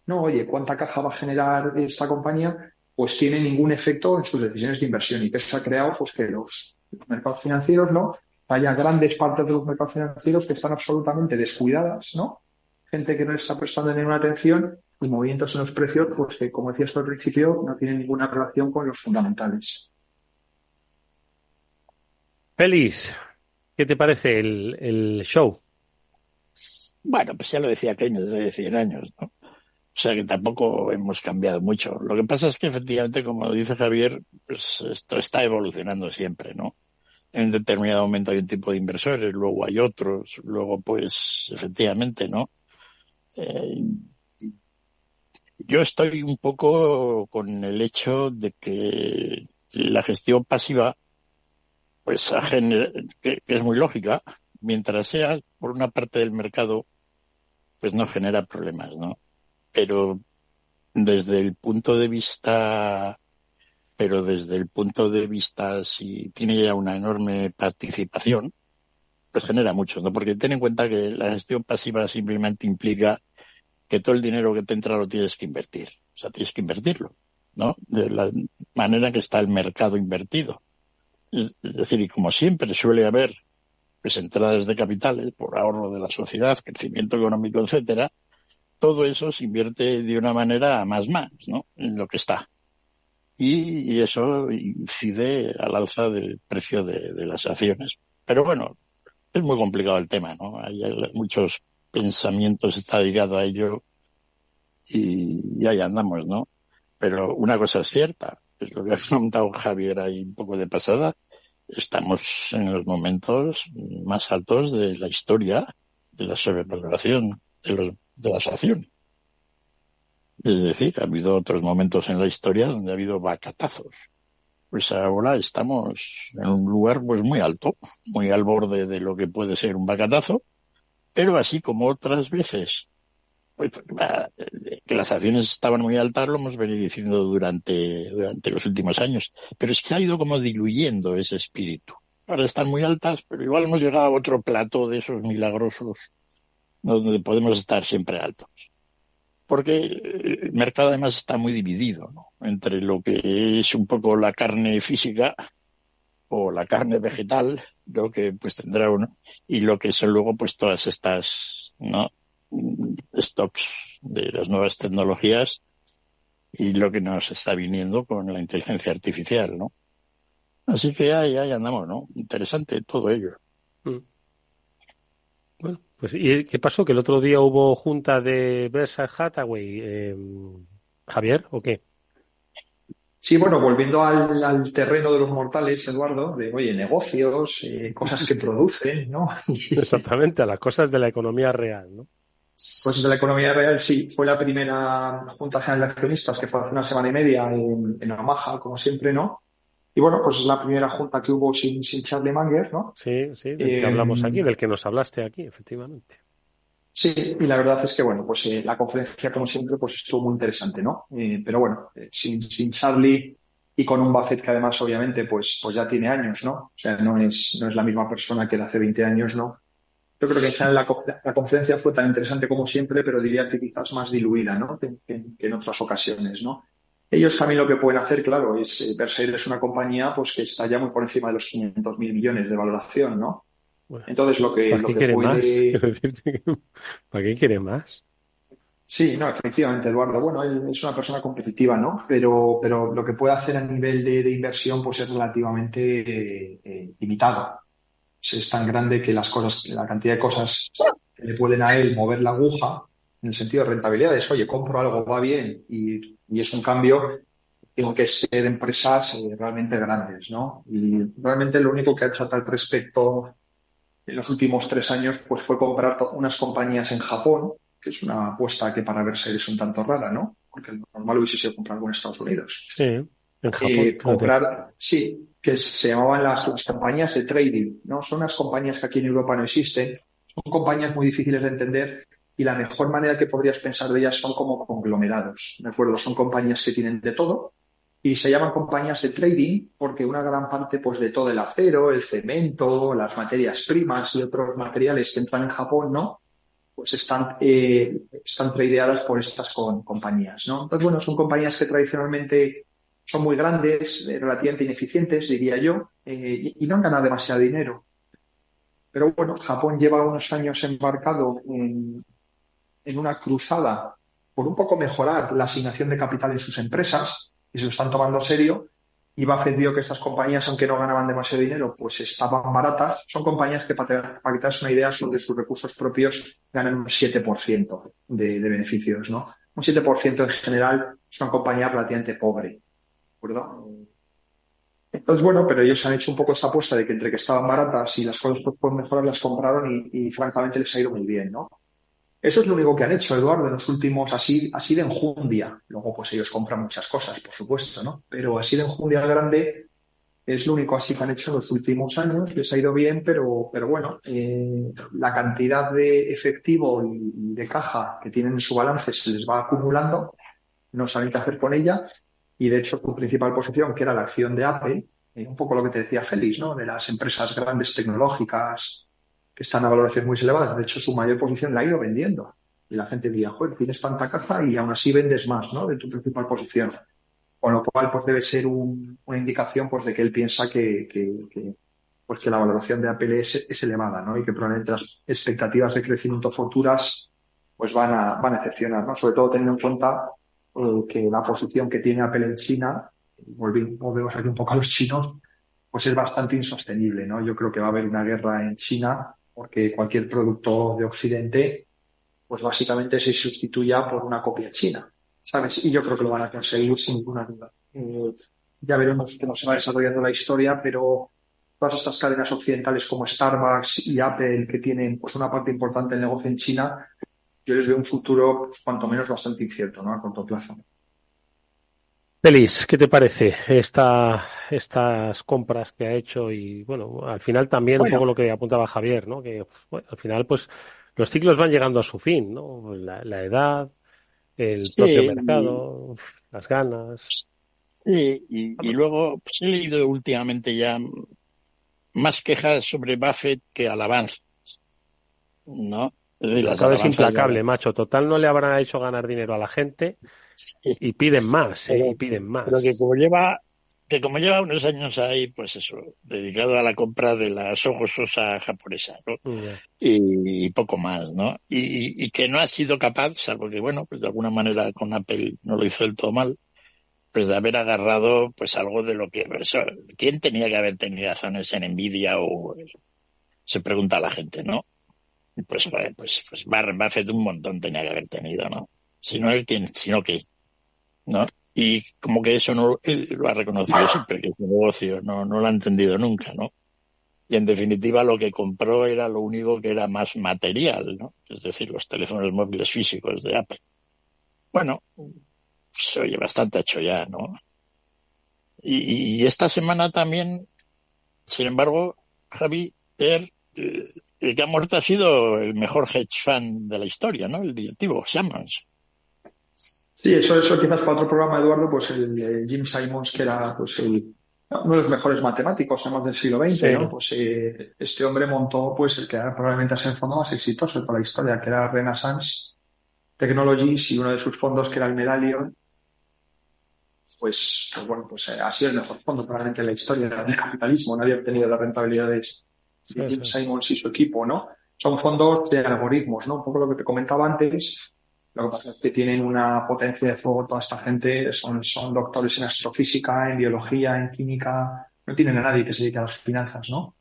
no, oye, ¿cuánta caja va a generar esta compañía? Pues tiene ningún efecto en sus decisiones de inversión, y que eso ha creado pues que los mercados financieros, ¿no? Haya grandes partes de los mercados financieros que están absolutamente descuidadas, ¿no? Gente que no le está prestando ninguna atención, y movimientos en los precios, pues que, como decías al principio, no tienen ninguna relación con los fundamentales. Félix, ¿qué te parece el show? Bueno, pues ya lo decía Keynes desde 100 años, ¿no? O sea que tampoco hemos cambiado mucho. Lo que pasa es que efectivamente, como dice Javier, pues esto está evolucionando siempre, ¿no? En un determinado momento hay un tipo de inversores, luego hay otros, luego pues efectivamente, ¿no? Yo estoy un poco con el hecho de que la gestión pasiva, pues que es muy lógica, mientras sea por una parte del mercado, pues no genera problemas, ¿no? Pero desde el punto de vista, si tiene ya una enorme participación, pues genera mucho, ¿no? Porque ten en cuenta que la gestión pasiva simplemente implica que todo el dinero que te entra lo tienes que invertir. O sea, tienes que invertirlo, ¿no? De la manera que está el mercado invertido. Es decir, y como siempre suele haber pues entradas de capitales por ahorro de la sociedad, crecimiento económico, etcétera, todo eso se invierte de una manera más, ¿no? En lo que está. Y eso incide al alza del precio de las acciones. Pero bueno, es muy complicado el tema, ¿no? Hay muchos pensamientos, está ligado a ello y ahí andamos, ¿no? Pero una cosa es cierta, es lo que ha comentado Javier ahí un poco de pasada, estamos en los momentos más altos de la historia de la sobrevaloración de las acciones. Es decir, ha habido otros momentos en la historia donde ha habido bacatazos. Pues ahora estamos en un lugar pues muy alto, muy al borde de lo que puede ser un bacatazo, pero así como otras veces pues, que las acciones estaban muy altas, lo hemos venido diciendo durante los últimos años, pero es que ha ido como diluyendo ese espíritu. Ahora están muy altas, pero igual hemos llegado a otro plato de esos milagrosos donde podemos estar siempre altos. Porque el mercado además está muy dividido, ¿no? Entre lo que es un poco la carne física o la carne vegetal, lo que pues tendrá uno, y lo que son luego pues todas estas, ¿no? Stocks de las nuevas tecnologías y lo que nos está viniendo con la inteligencia artificial, ¿no? Así que ahí andamos, ¿no? Interesante todo ello. Bueno, pues ¿y qué pasó? ¿Que el otro día hubo junta de Berkshire Hathaway, Javier, o qué? Sí, bueno, volviendo al terreno de los mortales, Eduardo, de, oye, negocios, cosas que producen, ¿no? Exactamente, a las cosas de la economía real, ¿no? Pues de la economía real, sí. Fue la primera Junta General de Accionistas, que fue hace 1 semana y media en Omaha, como siempre, ¿no? Y bueno, pues es la primera junta que hubo sin Charlie Munger, ¿no? Sí, del que hablamos aquí, del que nos hablaste aquí, efectivamente. Sí, y la verdad es que, bueno, pues la conferencia, como siempre, pues estuvo muy interesante, ¿no? Pero bueno, sin Charlie, y con un Buffett que además obviamente pues ya tiene años, ¿no? O sea, no es la misma persona que de hace 20 años, ¿no? Yo creo que en general la conferencia fue tan interesante como siempre, pero diría que quizás más diluida, ¿no? Que en otras ocasiones, ¿no? Ellos también lo que pueden hacer, claro, es Versailles es una compañía pues que está ya muy por encima de los 500.000 millones de valoración, ¿no? Bueno, Entonces lo ¿para qué que quiere más? puede... Quiero decirte que, ¿para qué quiere más? Sí, no, efectivamente, Eduardo. Bueno, él es una persona competitiva, ¿no? Pero lo que puede hacer a nivel de inversión pues es relativamente limitado. Es tan grande que la cantidad de cosas que le pueden a él mover la aguja, en el sentido de rentabilidad, es, oye, compro algo, va bien, y es un cambio, tengo que ser empresas realmente grandes, ¿no? Y realmente lo único que ha hecho a tal respecto en los últimos 3 años, pues fue comprar unas compañías en Japón, que es una apuesta que para Versailles es un tanto rara, ¿no? Porque lo normal hubiese sido comprar algo en Estados Unidos. Sí, en Japón, fíjate. Sí, que se llamaban las compañías de trading, ¿no? Son unas compañías que aquí en Europa no existen, son compañías muy difíciles de entender y la mejor manera que podrías pensar de ellas son como conglomerados, ¿de acuerdo? Son compañías que tienen de todo y se llaman compañías de trading porque una gran parte pues de todo el acero, el cemento, las materias primas y otros materiales que entran en Japón, ¿no? Pues están tradeadas por estas compañías, ¿no? Entonces, bueno, son compañías que tradicionalmente son muy grandes, relativamente ineficientes, diría yo, y no han ganado demasiado dinero. Pero bueno, Japón lleva unos años embarcado en una cruzada por un poco mejorar la asignación de capital en sus empresas, y se lo están tomando serio. Y Buffett vio que estas compañías, aunque no ganaban demasiado dinero, pues estaban baratas. Son compañías que, para que te das una idea, sobre sus recursos propios ganan un 7% de beneficios, ¿no? Un 7% en general es una compañía relativamente pobre, ¿verdad? Entonces, bueno, pero ellos han hecho un poco esta apuesta de que entre que estaban baratas y las cosas pues, pueden mejorar, las compraron y francamente les ha ido muy bien, ¿no? Eso es lo único que han hecho, Eduardo, en los últimos, así de enjundia. Luego, pues ellos compran muchas cosas, por supuesto, ¿no? Pero así de enjundia grande es lo único así que han hecho en los últimos años. Les ha ido bien, pero bueno, la cantidad de efectivo y de caja que tienen en su balance se les va acumulando, no saben qué hacer con ella. Y de hecho, su principal posición, que era la acción de Apple, un poco lo que te decía Félix, ¿no? De las empresas grandes tecnológicas que están a valoraciones muy elevadas. De hecho, su mayor posición la ha ido vendiendo. Y la gente diría, joder, tienes tanta caja y aún así vendes más, ¿no? De tu principal posición. Con lo cual, pues debe ser una indicación, pues, de que él piensa pues que la valoración de Apple es elevada, ¿no? Y que probablemente las expectativas de crecimiento futuras, pues van a decepcionar, ¿no? Sobre todo teniendo en cuenta que la posición que tiene Apple en China, volvemos aquí un poco a los chinos, pues es bastante insostenible, ¿no? Yo creo que va a haber una guerra en China porque cualquier producto de Occidente, pues básicamente se sustituya por una copia china, ¿sabes? Y yo creo que lo van a conseguir sin ninguna duda. Ya veremos cómo se va desarrollando la historia, pero todas estas cadenas occidentales como Starbucks y Apple, que tienen pues una parte importante del negocio en China, yo les veo un futuro, pues, cuanto menos bastante incierto, ¿no? A corto plazo. Félix, ¿qué te parece estas compras que ha hecho? Y bueno, al final también un poco lo que apuntaba Javier, ¿no? Que bueno, al final pues los ciclos van llegando a su fin, ¿no? La edad, el propio mercado, las ganas. Y luego pues he leído últimamente ya más quejas sobre Buffett que alabanzas, ¿no? El mercado es implacable, macho. Total, no le habrán hecho ganar dinero a la gente y piden más, y piden más. Pero que como lleva unos años ahí, pues eso, dedicado a la compra de la Soho Sosa japonesa, ¿no? Y poco más, ¿no? Y que no ha sido capaz, salvo que, bueno, pues de alguna manera con Apple no lo hizo del todo mal, pues de haber agarrado pues algo de lo que... ¿Quién tenía que haber tenido razones en Nvidia o...? Se pregunta a la gente, ¿no? Pues Buffett un montón tenía que haber tenido, ¿no? Si no él tiene, sino que, ¿no? Y como que eso no él lo ha reconocido siempre, que es un negocio, no lo ha entendido nunca, ¿no? Y en definitiva lo que compró era lo único que era más material, ¿no? Es decir, los teléfonos móviles físicos de Apple. Bueno, se oye bastante hecho ya, ¿no? Y esta semana también, sin embargo, Javi, el que ha muerto ha sido el mejor hedge fund de la historia, ¿no? El directivo, Sammons. Sí, eso quizás para otro programa, Eduardo, pues el Jim Simons, que era pues uno de los mejores matemáticos, además del siglo XX, Sí. ¿no? Pues este hombre montó pues el que era probablemente el fondo más exitoso de toda la historia, que era Renaissance Technologies, y uno de sus fondos, que era el Medallion, pues ha sido el mejor fondo probablemente en la historia del capitalismo. Nadie ha obtenido las rentabilidades de Jim Simons y su equipo, ¿no? Son fondos de algoritmos, ¿no? Un poco lo que te comentaba antes. Lo que pasa es que tienen una potencia de fuego. Toda esta gente son doctores en astrofísica, en biología, en química. No tienen a nadie que se dedique a las finanzas, ¿no?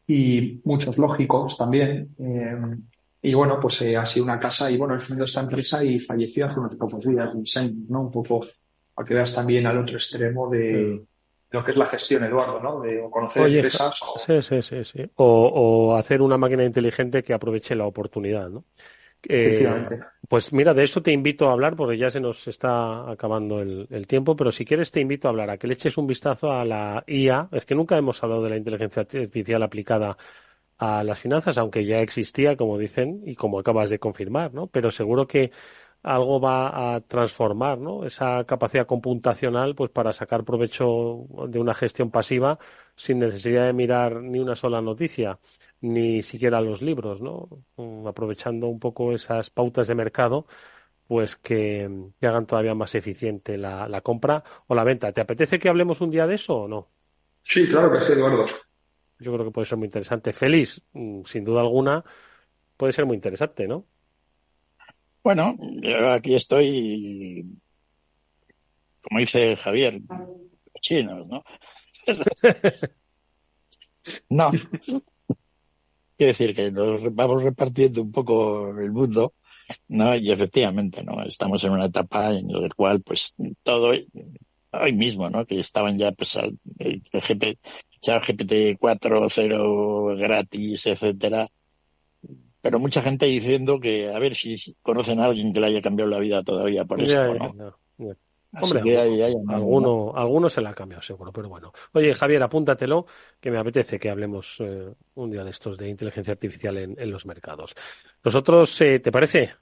Y muchos lógicos también. Y bueno, pues ha sido una casa. Y bueno, él fundó esta empresa y falleció hace unos pocos días, ¿no? Un poco para que veas también al otro extremo de lo que es la gestión, Eduardo, ¿no? De conocer empresas. Sí. O hacer una máquina inteligente que aproveche la oportunidad, ¿no? Efectivamente. Pues mira, de eso te invito a hablar, porque ya se nos está acabando el tiempo, pero si quieres te invito a hablar, a que le eches un vistazo a la IA. Es que nunca hemos hablado de la inteligencia artificial aplicada a las finanzas, aunque ya existía, como dicen, y como acabas de confirmar, ¿no? Pero seguro que algo va a transformar, ¿no? Esa capacidad computacional, pues para sacar provecho de una gestión pasiva sin necesidad de mirar ni una sola noticia, ni siquiera los libros, ¿no? Aprovechando un poco esas pautas de mercado, pues que hagan todavía más eficiente la compra o la venta. ¿Te apetece que hablemos un día de eso o no? Sí, claro que sí, Eduardo. Yo creo que puede ser muy interesante. Félix, sin duda alguna, puede ser muy interesante, ¿no? Bueno, yo aquí estoy, como dice Javier, chinos, ¿no? No. Quiero decir que nos vamos repartiendo un poco el mundo, ¿no? Y efectivamente, ¿no? Estamos en una etapa en la cual, pues, todo, hoy mismo, ¿no? Que estaban ya, pues, ChatGPT 4.0 gratis, etcétera. Pero mucha gente diciendo que a ver si conocen a alguien que le haya cambiado la vida todavía por esto, ¿no? Hombre, que alguno se la ha cambiado seguro, pero bueno. Oye, Javier, apúntatelo, que me apetece que hablemos un día de estos de inteligencia artificial en los mercados. ¿Nosotros, te parece?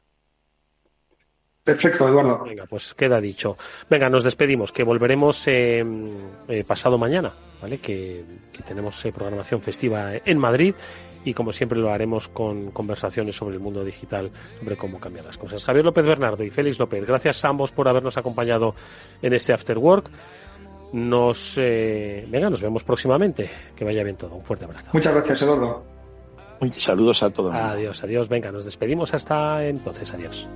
Perfecto, Eduardo. Venga, pues queda dicho. Venga, nos despedimos, que volveremos pasado mañana, ¿vale? Que tenemos programación festiva en Madrid. Y como siempre lo haremos con conversaciones sobre el mundo digital, sobre cómo cambian las cosas. Javier López Bernardo y Félix López, gracias a ambos por habernos acompañado en este After Work. Nos vemos próximamente. Que vaya bien todo. Un fuerte abrazo. Muchas gracias, Eduardo. Saludos a todos. Adiós. Venga, nos despedimos hasta entonces. Adiós.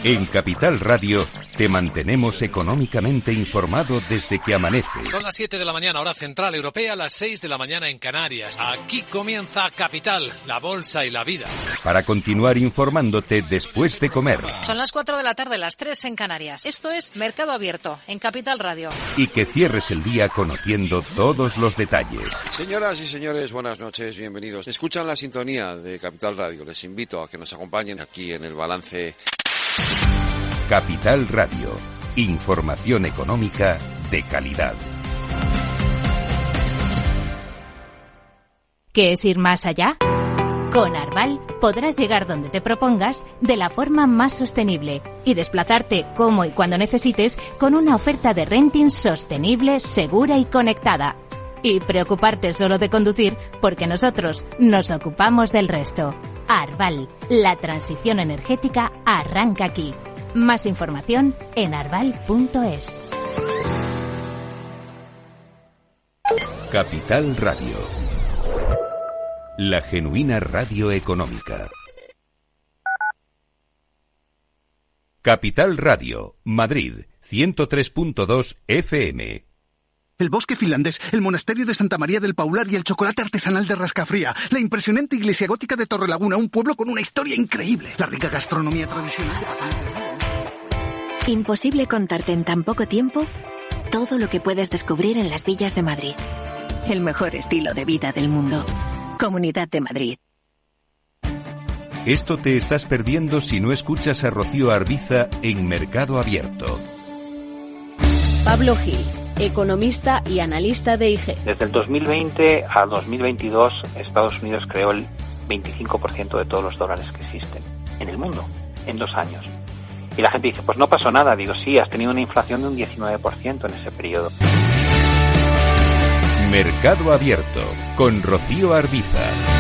En Capital Radio te mantenemos económicamente informado desde que amanece. Son las 7 de la mañana, hora central europea, las 6 de la mañana en Canarias. Aquí comienza Capital, la bolsa y la vida. Para continuar informándote después de comer. Son las 4 de la tarde, las 3 en Canarias. Esto es Mercado Abierto, en Capital Radio. Y que cierres el día conociendo todos los detalles. Señoras y señores, buenas noches, bienvenidos. Escuchan la sintonía de Capital Radio. Les invito a que nos acompañen aquí en el balance. Capital Radio. Información económica de calidad. ¿Qué es ir más allá? Con Arval podrás llegar donde te propongas de la forma más sostenible y desplazarte como y cuando necesites con una oferta de renting sostenible, segura y conectada. Y preocuparte solo de conducir porque nosotros nos ocupamos del resto. Arval, la transición energética arranca aquí. Más información en arval.es. Capital Radio. La genuina radio económica. Capital Radio, Madrid, 103.2 FM. El bosque finlandés, el monasterio de Santa María del Paular y el chocolate artesanal de Rascafría. La impresionante iglesia gótica de Torrelaguna, un pueblo con una historia increíble. La rica gastronomía tradicional de Imposible contarte en tan poco tiempo todo lo que puedes descubrir en las villas de Madrid. El mejor estilo de vida del mundo. Comunidad de Madrid. Esto te estás perdiendo si no escuchas a Rocío Arbiza en Mercado Abierto. Pablo Gil, economista y analista de IG. Desde el 2020 al 2022, Estados Unidos creó el 25% de todos los dólares que existen en el mundo, en 2 años. Y la gente dice, pues no pasó nada. Digo, sí, has tenido una inflación de un 19% en ese periodo. Mercado Abierto, con Rocío Arbiza.